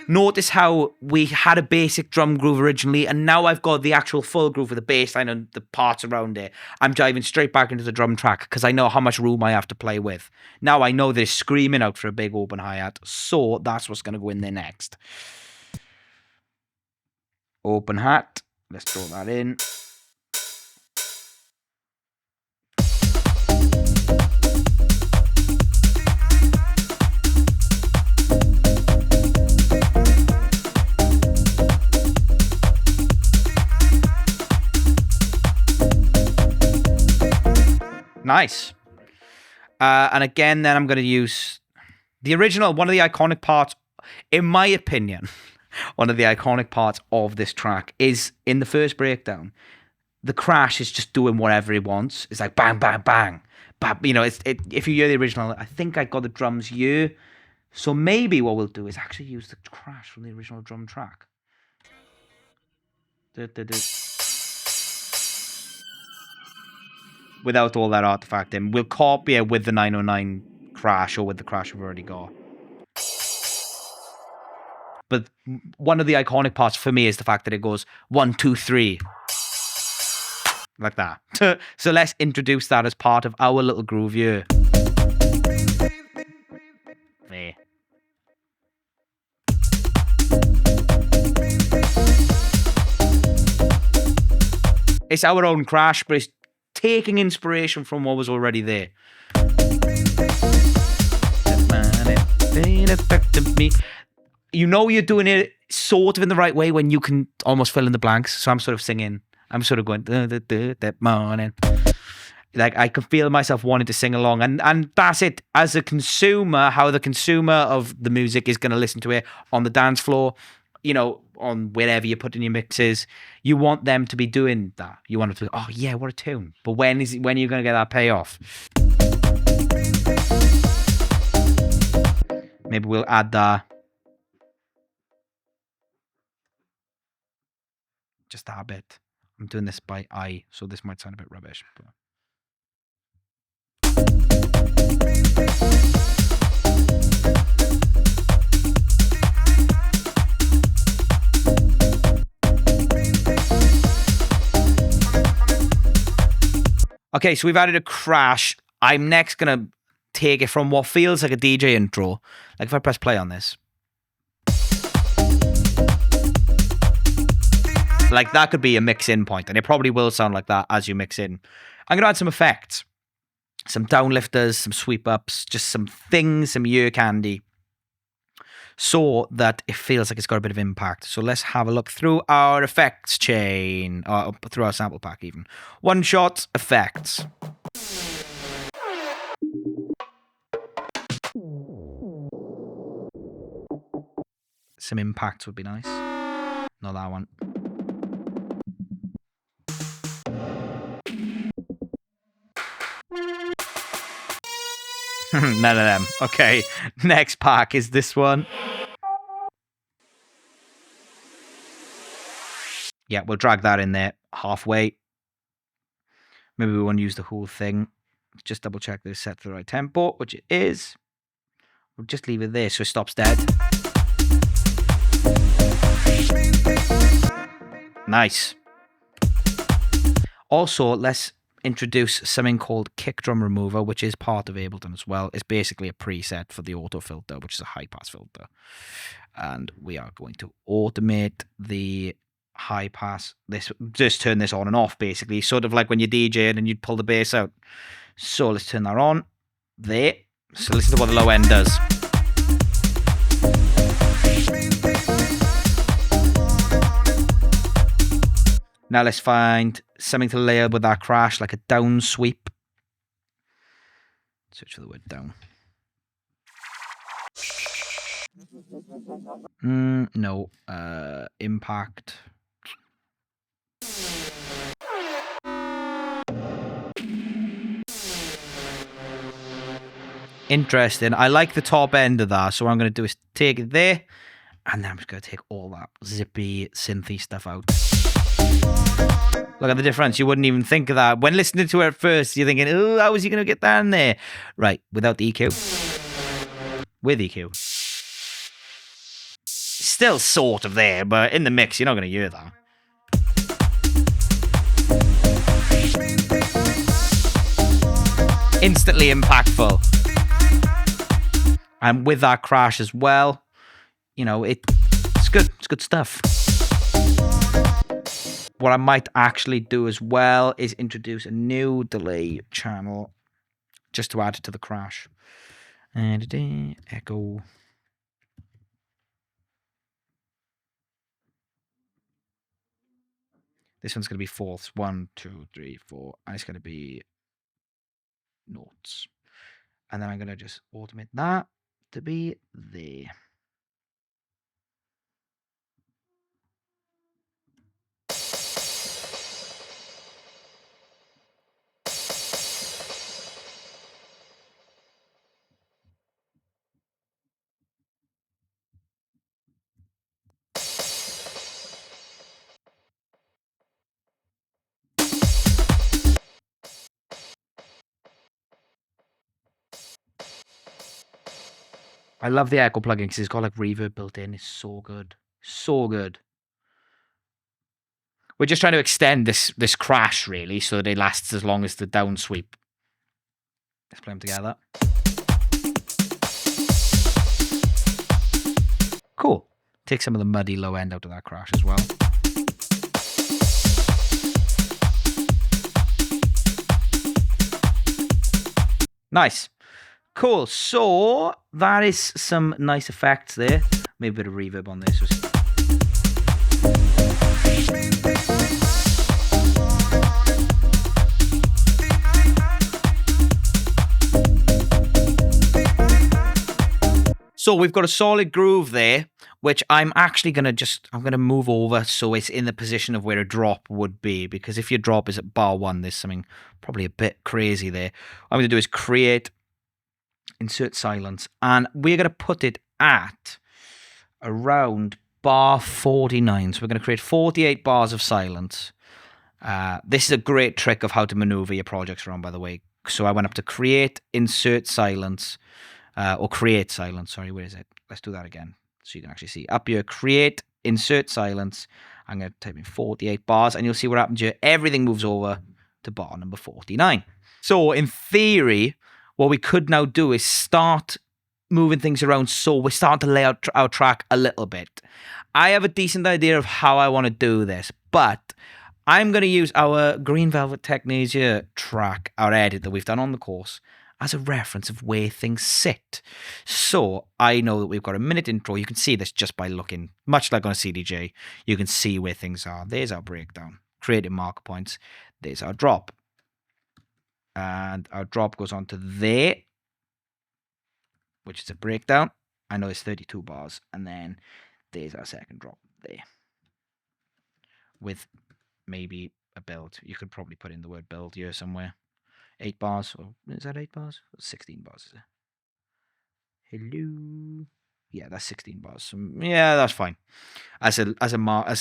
Notice how we had a basic drum groove originally, and now I've got the actual full groove with the bass line and the parts around it. I'm diving straight back into the drum track because I know how much room I have to play with. Now I know they're screaming out for a big open hi-hat, so that's what's going to go in there next. Open hat. Let's throw that in. Nice. And again, then I'm going to use the original, one of the iconic parts, in my opinion, one of the iconic parts of this track is in the first breakdown. The crash is just doing whatever he wants. It's like bang, bang, bang. But, if you hear the original, I think I got the drums here. So maybe what we'll do is actually use the crash from the original drum track. Without all that artifact in. We'll copy it with the 909 crash or with the crash we've already got. But one of the iconic parts for me is the fact that it goes 1, 2, 3. Like that. So let's introduce that as part of our little groove here. There. It's our own crash, but it's taking inspiration from what was already there. You know you're doing it sort of in the right way when you can almost fill in the blanks. So I'm sort of singing. I'm sort of going that morning. Like I can feel myself wanting to sing along, and that's it. As a consumer, how the consumer of the music is going to listen to it on the dance floor, on wherever you put in your mixes, you want them to be doing that. You want them to, oh yeah, what a tune. But when are you going to get that payoff? Maybe we'll add that. Just that bit. I'm doing this by eye, so this might sound a bit rubbish. But... Okay, so we've added a crash. I'm next going to take it from what feels like a DJ intro. Like if I press play on this. Like that could be a mix-in point, and it probably will sound like that as you mix in. I'm going to add some effects. Some downlifters, some sweep-ups, just some things, some ear candy. So that it feels like it's got a bit of impact. So let's have a look through our effects chain, or through our sample pack even. One shot effects. Some impacts would be nice. Not that one. None of them. Okay, next pack is this one. Yeah, we'll drag that in there halfway. Maybe we want to use the whole thing. Just double check that it's set to the right tempo, which it is. We'll just leave it there so it stops dead. Nice. Also, let's introduce something called Kick Drum Remover, which is part of Ableton as well. It's basically a preset for the auto filter, which is a high pass filter. And we are going to automate the high pass. This just turn this on and off, basically, sort of like when you're DJing and you'd pull the bass out. So let's turn that on there. So listen to what the low end does. Now let's find something to layer with our crash, like a down sweep. Search for the word down. No. Impact. Interesting. I like the top end of that. So what I'm going to do is take it there. And then I'm just going to take all that zippy, synthy stuff out. Look at the difference. You wouldn't even think of that. When listening to it at first, you're thinking, oh, how is he going to get that in there? Right. Without the EQ. With EQ. Still sort of there, but in the mix, you're not going to hear that. Instantly impactful. And with that crash as well, you know, it's good. It's good stuff. What I might actually do as well is introduce a new delay channel just to add it to the crash. And echo. This one's going to be fourths. 1, 2, 3, 4. And it's going to be notes. And then I'm going to just automate that to be there. I love the echo plugin because it's got like reverb built in. It's so good. So good. We're just trying to extend this crash, really, so that it lasts as long as the down sweep. Let's play them together. Cool. Take some of the muddy low end out of that crash as well. Nice. Cool. So that is some nice effects there. Maybe a bit of reverb on this. So we've got a solid groove there, which I'm actually going to move over so it's in the position of where a drop would be, because if your drop is at bar 1, there's something probably a bit crazy there. What I'm going to do is create, insert silence, and we're going to put it at around bar 49. So we're going to create 48 bars of silence. This is a great trick of how to maneuver your projects around, by the way. So I went up to create, insert silence, or create silence. Sorry, where is it? Let's do that again so you can actually see. Up here, create, insert silence. I'm going to type in 48 bars, and you'll see what happens here. Everything moves over to bar number 49. So in theory, what we could now do is start moving things around, so we're starting to lay out our track a little bit. I have a decent idea of how I want to do this, but I'm going to use our Green Velvet Technasia track, our edit that we've done on the course, as a reference of where things sit. So I know that we've got a minute intro. You can see this just by looking, much like on a CDJ. You can see where things are. There's our breakdown, creating marker points. There's our drop. And our drop goes on to there, which is a breakdown. I know it's 32 bars. And then there's our second drop there, with maybe a build. You could probably put in the word build here somewhere. 8 bars. Or is that 8 bars? 16 bars, is it? Hello. Yeah, that's 16 bars. So, yeah, that's fine. As a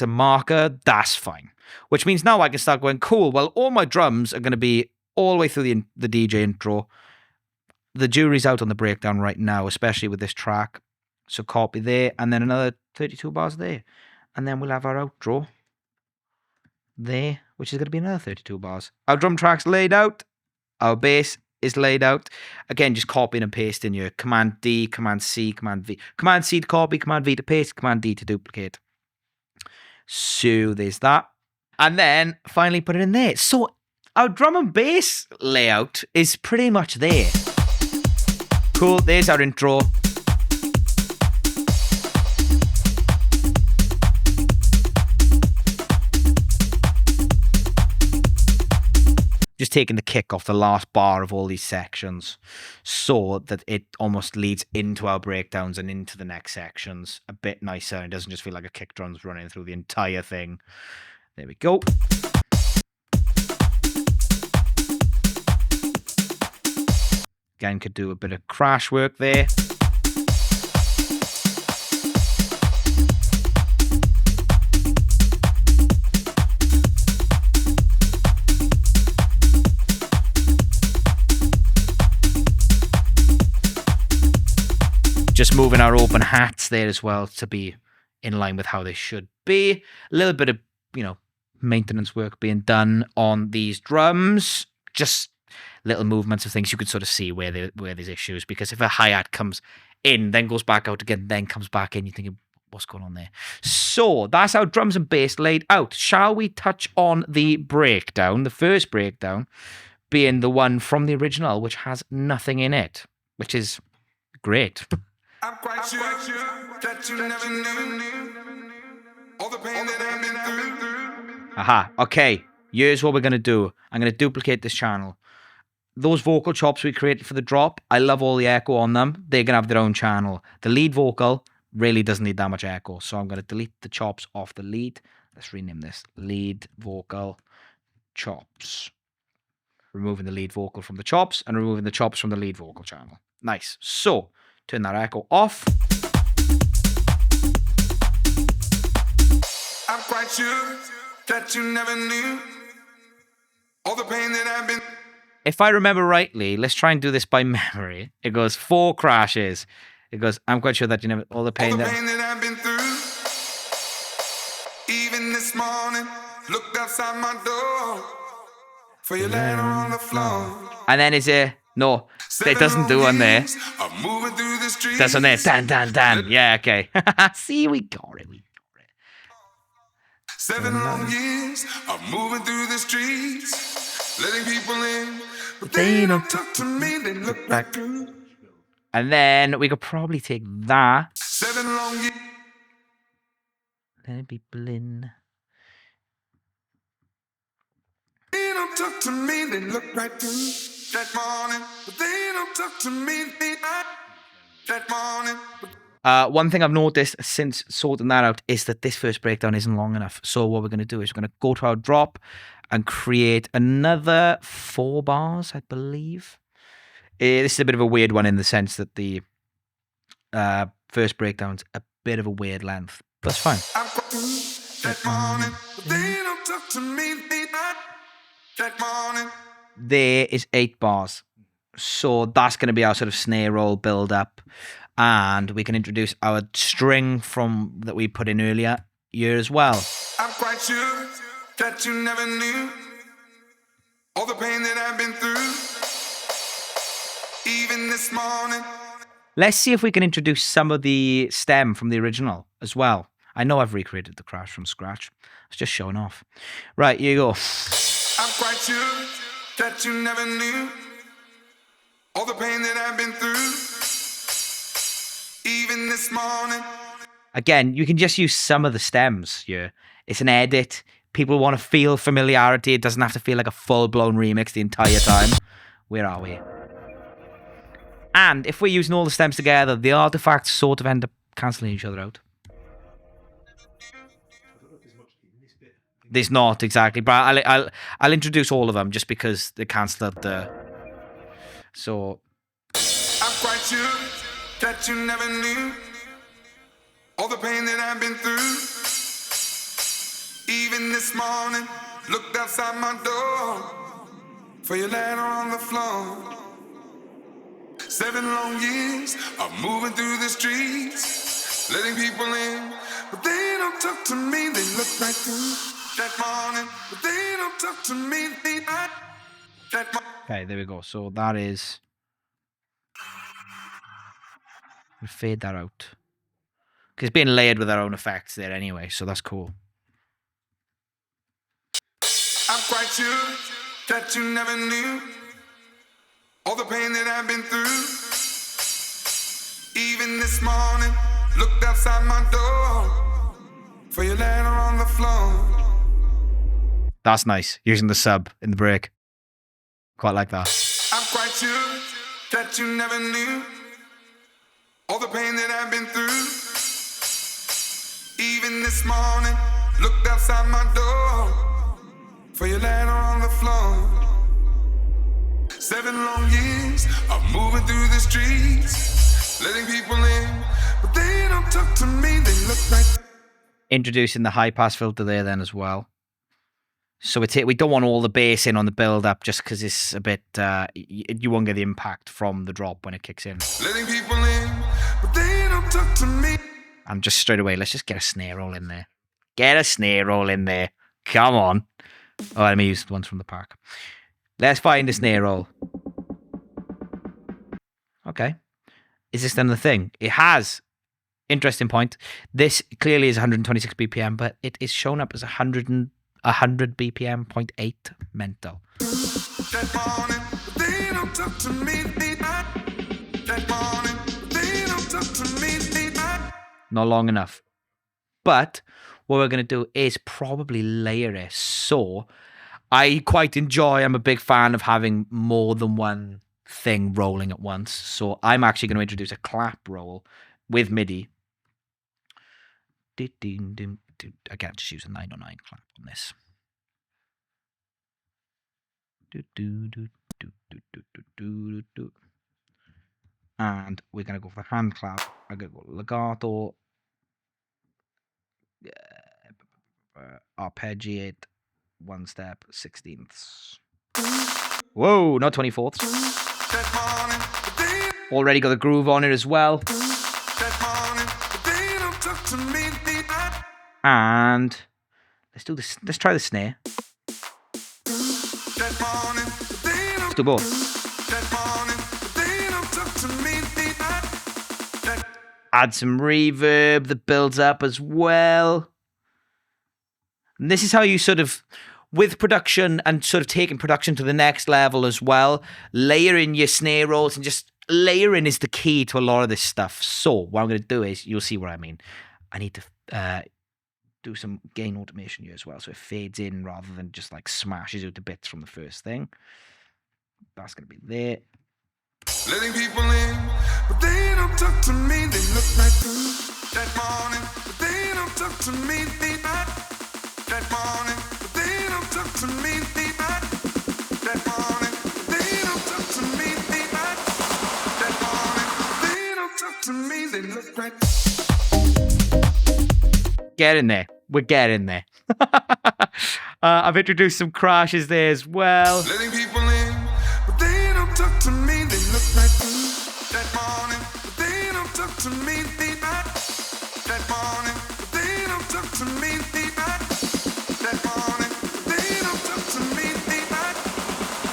marker, that's fine. Which means now I can start going, cool, well, all my drums are going to be all the way through the DJ intro. The jury's out on the breakdown right now, especially with this track. So copy there, and then another 32 bars there. And then we'll have our outro there, which is going to be another 32 bars. Our drum track's laid out. Our bass is laid out. Again, just copying and pasting your Command D, Command C, Command V. Command C to copy, Command V to paste, Command D to duplicate. So there's that. And then finally put it in there. So our drum and bass layout is pretty much there. Cool, there's our intro. Just taking the kick off the last bar of all these sections so that it almost leads into our breakdowns and into the next sections a bit nicer. It doesn't just feel like a kick drum's running through the entire thing. There we go. Again, could do a bit of crash work there. Just moving our open hats there as well to be in line with how they should be. A little bit of, maintenance work being done on these drums. Just little movements of things you can sort of see where there's issues. Because if a hi-hat comes in, then goes back out again, then comes back in, you're thinking, what's going on there? So that's our drums and bass laid out. Shall we touch on the breakdown? The first breakdown being the one from the original, which has nothing in it, which is great. I'm quite sure that you never knew all the pain that I've been through. Aha, okay. Here's what we're going to do. I'm going to duplicate this channel. Those vocal chops we created for the drop, I love all the echo on them. They're going to have their own channel. The lead vocal really doesn't need that much echo, so I'm going to delete the chops off the lead. Let's rename this lead vocal chops. Removing the lead vocal from the chops and removing the chops from the lead vocal channel. Nice. So, turn that echo off. I'm quite sure that you never knew all the pain that I've been. If I remember rightly, let's try and do this by memory. It goes 4 crashes. It goes, I'm quite sure that you never, all the pain that I've been through. Even this morning, looked outside my door for your letter on the floor. And then is it, no, it doesn't do one there. That's one there. Dan, Dan, Dan. Yeah, okay. See, we got it. 7 long years of moving through the streets, letting people in, but they don't talk to me, they look back through. And then we could probably take that. 7 long years. Let people in. They don't talk to me, they look right through that morning, but they don't talk to me, that morning. One thing I've noticed since sorting that out is that this first breakdown isn't long enough. So what we're going to do is we're going to go to our drop and create another 4 bars, I believe. This is a bit of a weird one in the sense that the first breakdown's a bit of a weird length. That's fine. That morning, but they don't talk to me, that morning. There is 8 bars. So that's going to be our sort of snare roll build up. And we can introduce our string from that we put in earlier here as well. I'm quite sure that you never knew all the pain that I've been through. Even this morning. Let's see if we can introduce some of the stem from the original as well. I know I've recreated the crash from scratch. It's just showing off. Right, here you go. I'm quite sure that you never knew all the pain that I've been through. Even this morning. Again, you can just use some of the stems here. It's an edit. People want to feel familiarity. It doesn't have to feel like a full-blown remix the entire time. Where are we? And if we're using all the stems together, the artifacts sort of end up cancelling each other out. There's not, exactly. But I'll introduce all of them just because they cancel out the... So... I'm quite sure that you never knew. All the pain that I've been through. Even this morning, looked outside my door for your letter on the floor. 7 long years of moving through the streets, letting people in, but they don't talk to me. They look right through that morning, but they don't talk to me. Okay, there we go. So that is. We'll fade that out. Because it's being layered with our own effects there anyway, so that's cool. I'm quite sure that you never knew all the pain that I've been through. Even this morning, looked outside my door for your letter on the floor. That's nice. Using the sub in the break. Quite like that. I'm quite sure that you never knew all the pain that I've been through. Even this morning, looked outside my door for your letter on the floor. 7 long years of moving through the streets, letting people in, but they don't talk to me. They look like. Introducing the high pass filter there then as well. So we don't want all the bass in on the build up just because it's a bit. You won't get the impact from the drop when it kicks in. Letting people in, but they don't talk to me. And just straight away, let's just get a snare roll in there. Get a snare roll in there. Come on. Oh, let me use the ones from the park. Let's find a snare roll. Okay. Is this then the thing? It has. Interesting point. This clearly is 126 BPM, but it is shown up as 100 BPM, 0.8 mental. That morning, they don't talk to me. That morning, they don't talk to me. Not long enough. But what we're going to do is probably layer it. So I quite enjoy, I'm a big fan of having more than one thing rolling at once. So I'm actually going to introduce a clap roll with MIDI. Again, just use a 909 clap on this. And we're going to go for the hand clap. I'm going to go legato. Arpeggiate. 1 step, 16ths. Whoa, not 24ths. Already got the groove on it as well. And let's do this. Let's try the snare. Let's do both. Add some reverb that builds up as well. And this is how you sort of, with production and sort of taking production to the next level as well, layering your snare rolls and just layering is the key to a lot of this stuff. So what I'm going to do is, you'll see what I mean. I need to do some gain automation here as well, so it fades in rather than just like smashes out the bits from the first thing. That's going to be there. Letting people in, but they don't talk to me. They look right through that morning, but they don't talk to me. That morning, but they don't talk to me. That morning, they don't talk to me. That morning, they don't talk to me. They look right. Get in there. We're getting there. I've introduced some crashes there as well. Letting people in, but they don't talk to me. They look right through that morning, but they don't talk to me. That morning, but they don't talk to me. That morning, they don't talk to me.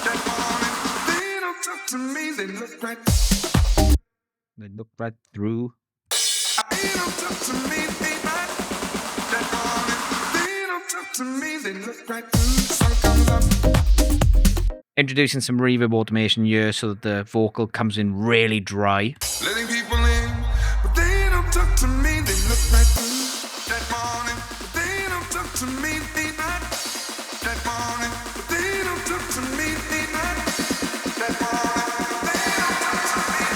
That morning, they don't talk to me. They look right. They look right through. They don't talk to me. That morning, they don't talk to me. They look right through. Sun comes up. Introducing some reverb automation here so that the vocal comes in really dry. Letting people in, but they don't talk to me. They look right through that morning, but they don't talk to me. That morning, but they don't talk to me. That morning, they don't talk to me.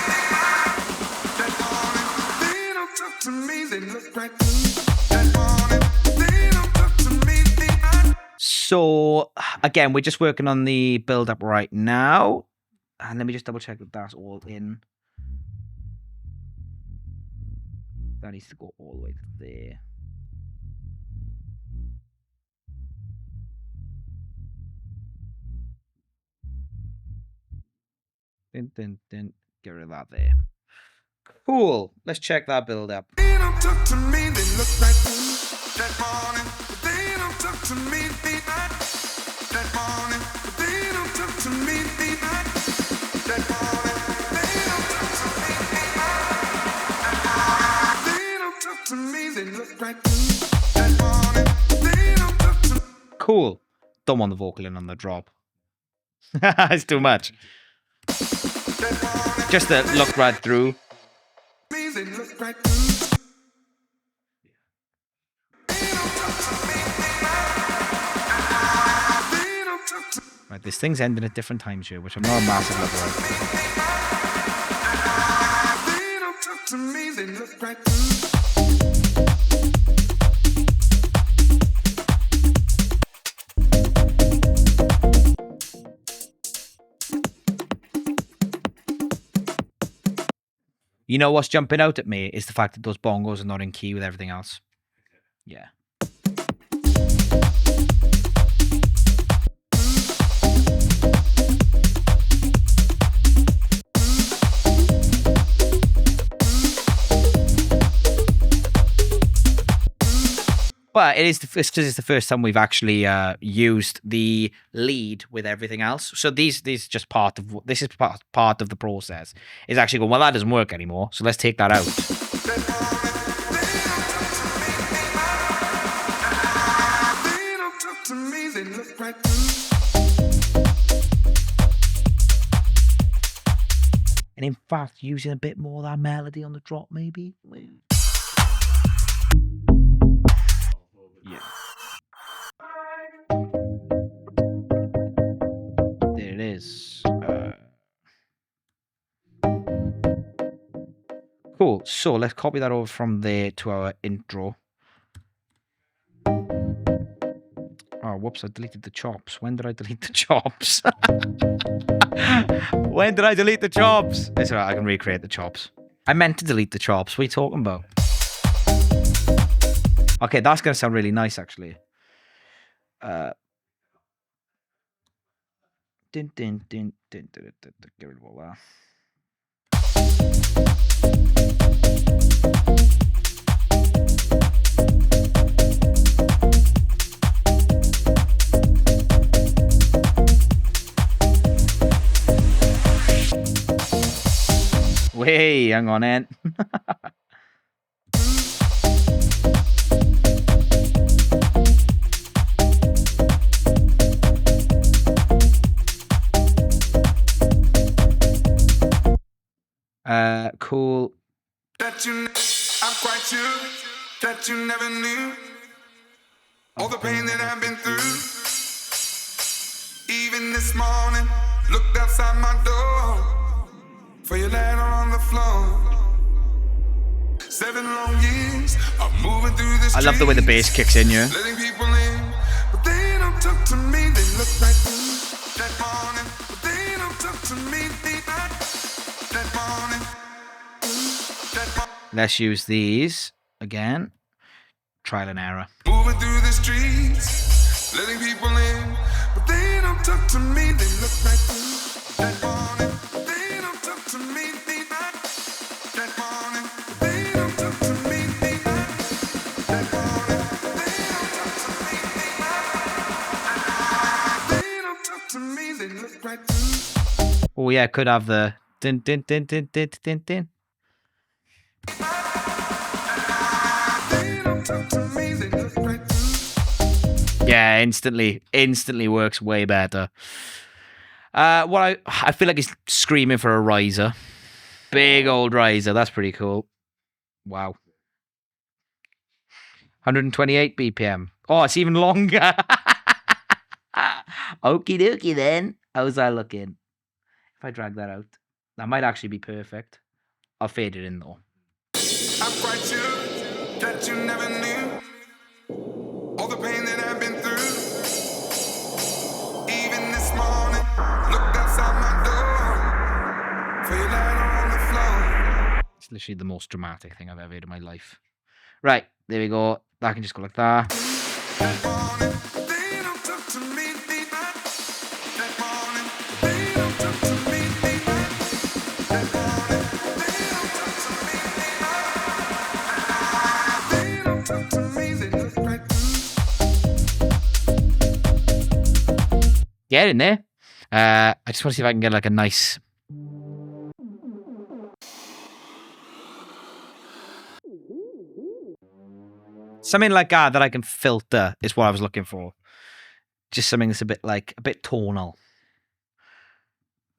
That morning, they don't talk to me. They look right through that morning, they don't talk to me. So again, we're just working on the build up right now. And let me just double check that that's all in. That needs to go all the way to there. Then get rid of that there. Cool. Let's check that build up. They don't talk to me, they look like that morning. They don't talk to me, they not that morning. They don't talk to me, they not that morning. They don't talk to me, they not that morning. They don't talk to me, they look like that morning. They don't talk to me. Cool. Don't want the vocal in on the drop. It's too much. Just to look right through. They look like Right, this thing's ending at different times here, which I'm not a massive lover of. they don't talk to me, they look like You know what's jumping out at me is the fact that those bongos are not in key with everything else. Yeah. But it's because it's the first time we've actually used the lead with everything else. So these just part of this is part of the process. Is actually going, well, that doesn't work anymore, so let's take that out. they don't talk to me, they look like And in fact, using a bit more of that melody on the drop, maybe. Yeah. There it is. Cool. So let's copy that over from there to our intro. Oh, whoops, I deleted the chops. When did I delete the chops? When did I delete the chops? It's alright, I can recreate the chops. I meant to delete the chops. What are you talking about? Okay, that's going to sound really nice, actually. Get rid of all that. Way, hang on, Ant. Cool. that you. I'm quite sure that you never knew all the pain that I've been through. Even this morning, looked outside my door for your letter on the floor. 7 long years of moving through the streets. I love the way the bass kicks in here. Letting people in, but they don't talk to me. They look like that morning, but they don't talk to me. They not that morning. Let's use these again. Trial and error. Moving through the streets, letting people in, but they don't talk to me. They look like that morning. They don't talk to me. They not that morning. They don't talk to me. They not that morning. They don't talk to me. They don't talk to me. They look like. Oh yeah, could have the din din din din din din din. Yeah, instantly works way better. What I feel like it's screaming for a riser. Big old riser. That's pretty cool. Wow. 128 BPM. Oh, it's even longer. Okie dokie then. How's that looking? If I drag that out, that might actually be perfect. I'll fade it in though. I'm quite sure that you never knew all the pain that I've been through. Even this morning, looked outside my door for your letter on the floor. It's literally the most dramatic thing I've ever heard in my life. Right, there we go. That can just go like that. Get in there. I just want to see if I can get like a nice... something like that I can filter is what I was looking for. Just something that's a bit tonal.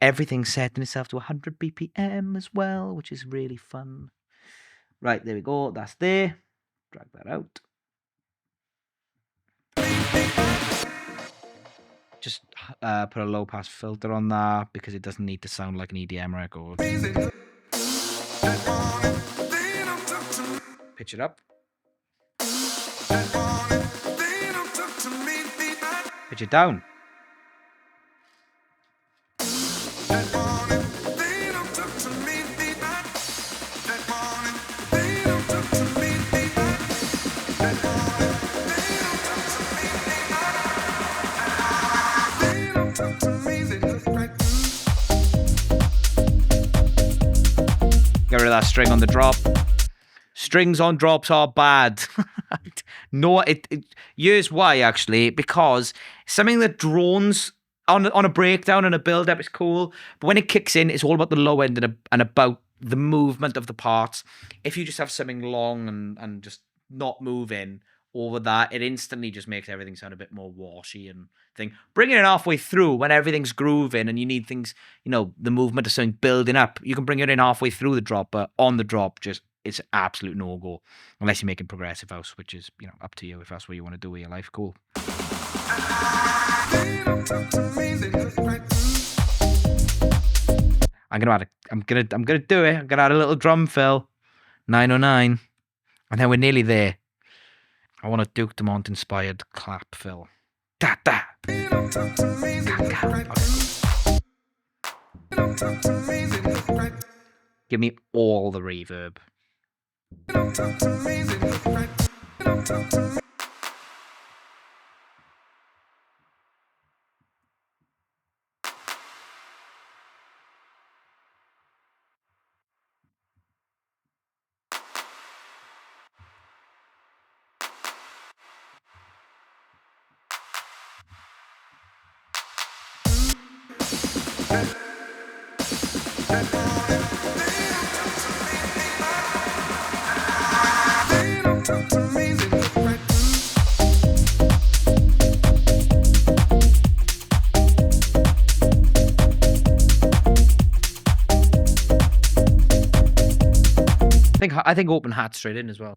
Everything's setting itself to 100 BPM as well, which is really fun. Right, there we go. That's there. Drag that out. Just put a low pass filter on that because it doesn't need to sound like an EDM record. Pitch it up. Pitch it down. Get rid of that string on the drop. Strings on drops are bad. No, here's why, actually. Because something that drones on a breakdown and a build-up is cool. But when it kicks in, it's all about the low end and about the movement of the parts. If you just have something long and just not moving over that, it instantly just makes everything sound a bit more washy and thing. Bringing it halfway through when everything's grooving and you need things, the movement of something building up, you can bring it in halfway through the drop, but on the drop, it's an absolute no-go. Unless you're making progressive house, which is, up to you if that's what you want to do with your life. Cool. I'm gonna do it. I'm gonna add a little drum fill. 909. And then we're nearly there. I want a Duke Dumont inspired clap fill. Da da. Give me all the reverb. I think open hat straight in as well.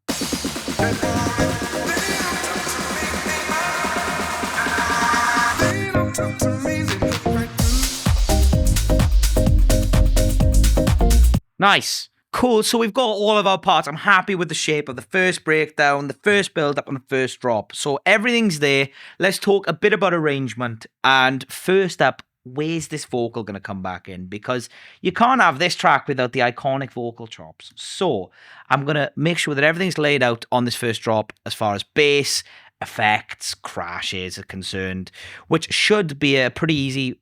Nice. Cool. So we've got all of our parts. I'm happy with the shape of the first breakdown, the first build up, and the first drop. So everything's there. Let's talk a bit about arrangement. And first up, where's this vocal going to come back in? Because you can't have this track without the iconic vocal chops. So I'm going to make sure that everything's laid out on this first drop as far as bass, effects, crashes are concerned, which should be a pretty easy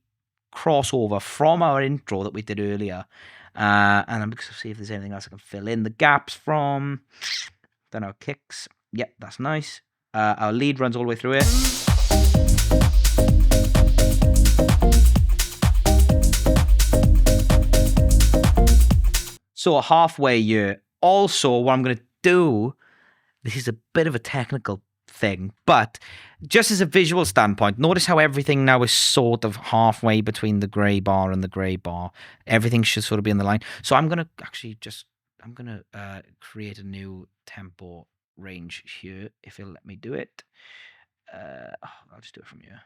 crossover from our intro that we did earlier. And I'm going to see if there's anything else I can fill in the gaps from. Then our kicks. Yep, that's nice. Our lead runs all the way through it. So halfway here. Also, what I'm going to do, this is a bit of a technical thing, but just as a visual standpoint, notice how everything now is sort of halfway between the grey bar and the grey bar. Everything should sort of be in the line. So I'm going to actually create a new tempo range here, if it'll let me do it. I'll just do it from here.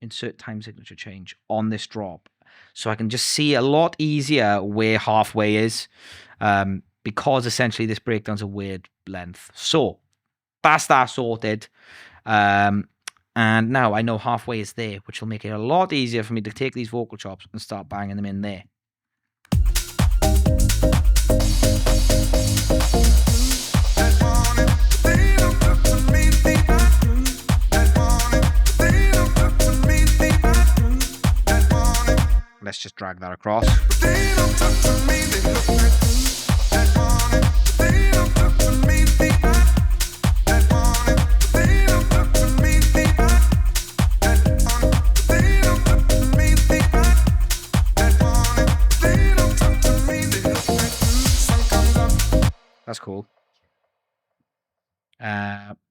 Insert time signature change on this drop. So I can just see a lot easier where halfway is, because essentially this breakdown's a weird length. So that's that sorted. And now I know halfway is there, which will make it a lot easier for me to take these vocal chops and start banging them in there. Let's just drag that across. That's cool.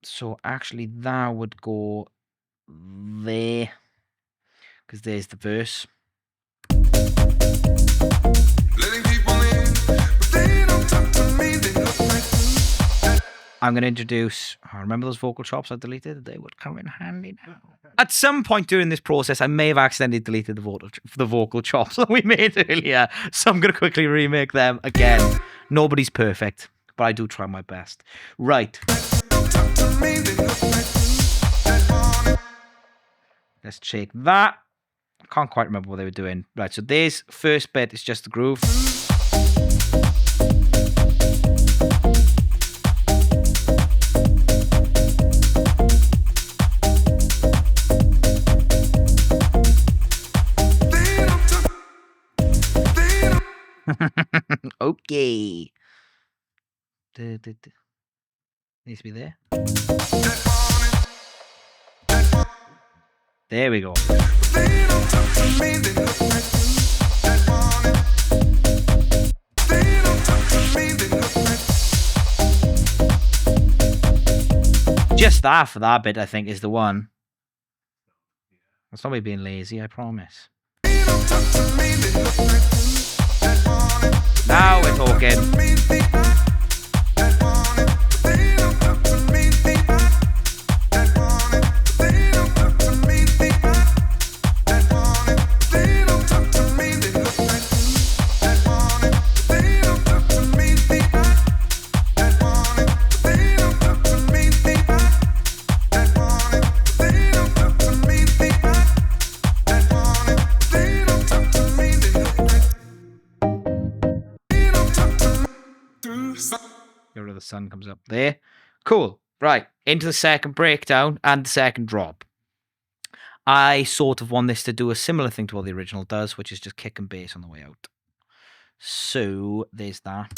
So actually that would go there, because there's the verse. I'm going to introduce, remember those vocal chops I deleted? They would come in handy now. At some point during this process, I may have accidentally deleted the vocal chops that we made earlier. So I'm going to quickly remake them again. Nobody's perfect, but I do try my best. Right. Let's check that. I can't quite remember what they were doing. Right, so this first bit is just the groove. Okay. Needs to be there. There we go. Just that for that bit, I think, is the one. That's not me being lazy, I promise. Now we're talking. The sun comes up there. Cool. Right. Into the second breakdown and the second drop. I sort of want this to do a similar thing to what the original does, which is just kick and bass on the way out. So there's that.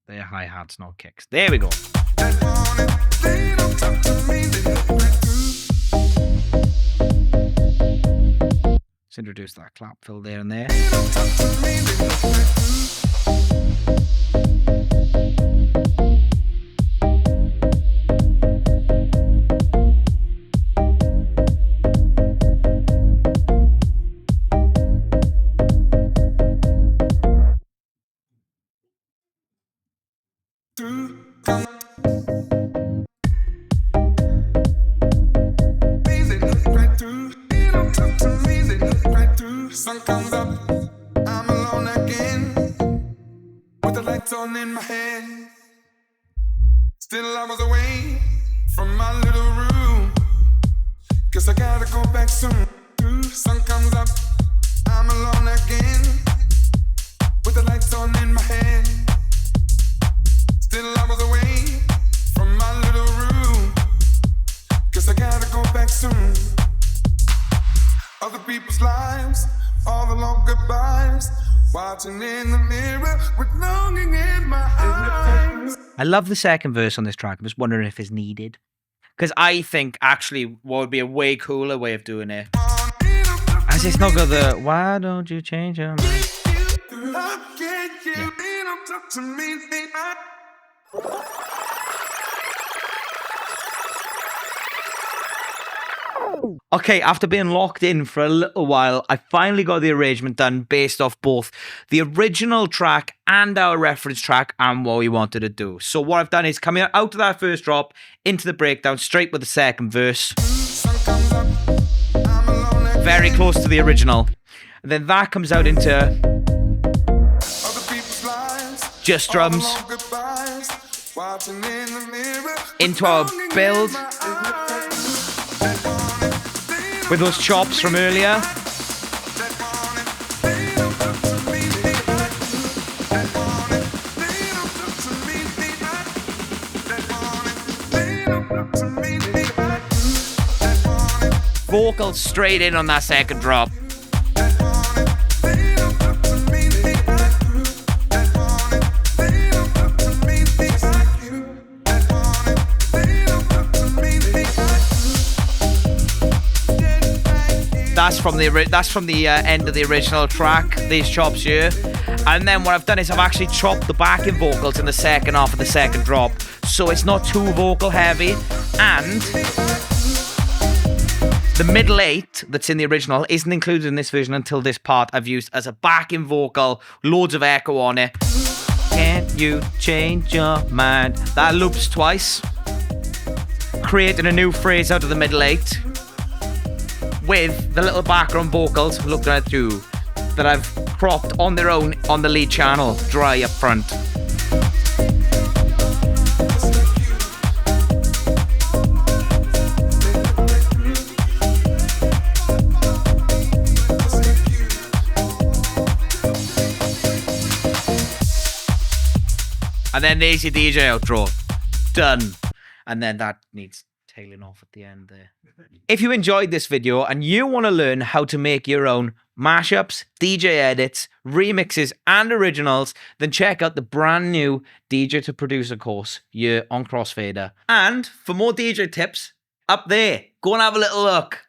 They're hi-hats, not kicks. There we go. Let's introduce that clap fill there and there. Sun comes up, I'm alone again, with the lights on in my head. Still I was away from my little room, guess I gotta go back soon. Sun comes up, I'm alone again, with the lights on in my head. Still I was away from my little room, guess I gotta go back soon. Other people's lives, all the long goodbyes, watching in the mirror with longing in my eyes. I love the second verse on this track. I'm just wondering if it's needed. Because I think actually what would be a way cooler way of doing it. As it's not got the, why don't you change your mind? Okay, after being locked in for a little while, I finally got the arrangement done based off both the original track and our reference track and what we wanted to do. So what I've done is coming out of that first drop into the breakdown, straight with the second verse. Very close to the original. And then that comes out into just drums. Into our build with those chops from earlier. Vocals straight in on that second drop. That's from the end of the original track, these chops here. And then what I've done is I've actually chopped the backing vocals in the second half of the second drop, so it's not too vocal heavy. And the middle 8 that's in the original isn't included in this version until this part I've used as a backing vocal, loads of echo on it. Can't you change your mind? That loops twice, creating a new phrase out of the middle 8. With the little background vocals, looking at you, that I've cropped on their own on the lead channel, dry up front. And then there's your DJ outro. Done. And then that needs tailing off at the end there. If you enjoyed this video and you want to learn how to make your own mashups, DJ edits, remixes, and originals, then check out the brand new DJ to Producer course here on Crossfader. And for more DJ tips, up there, go and have a little look.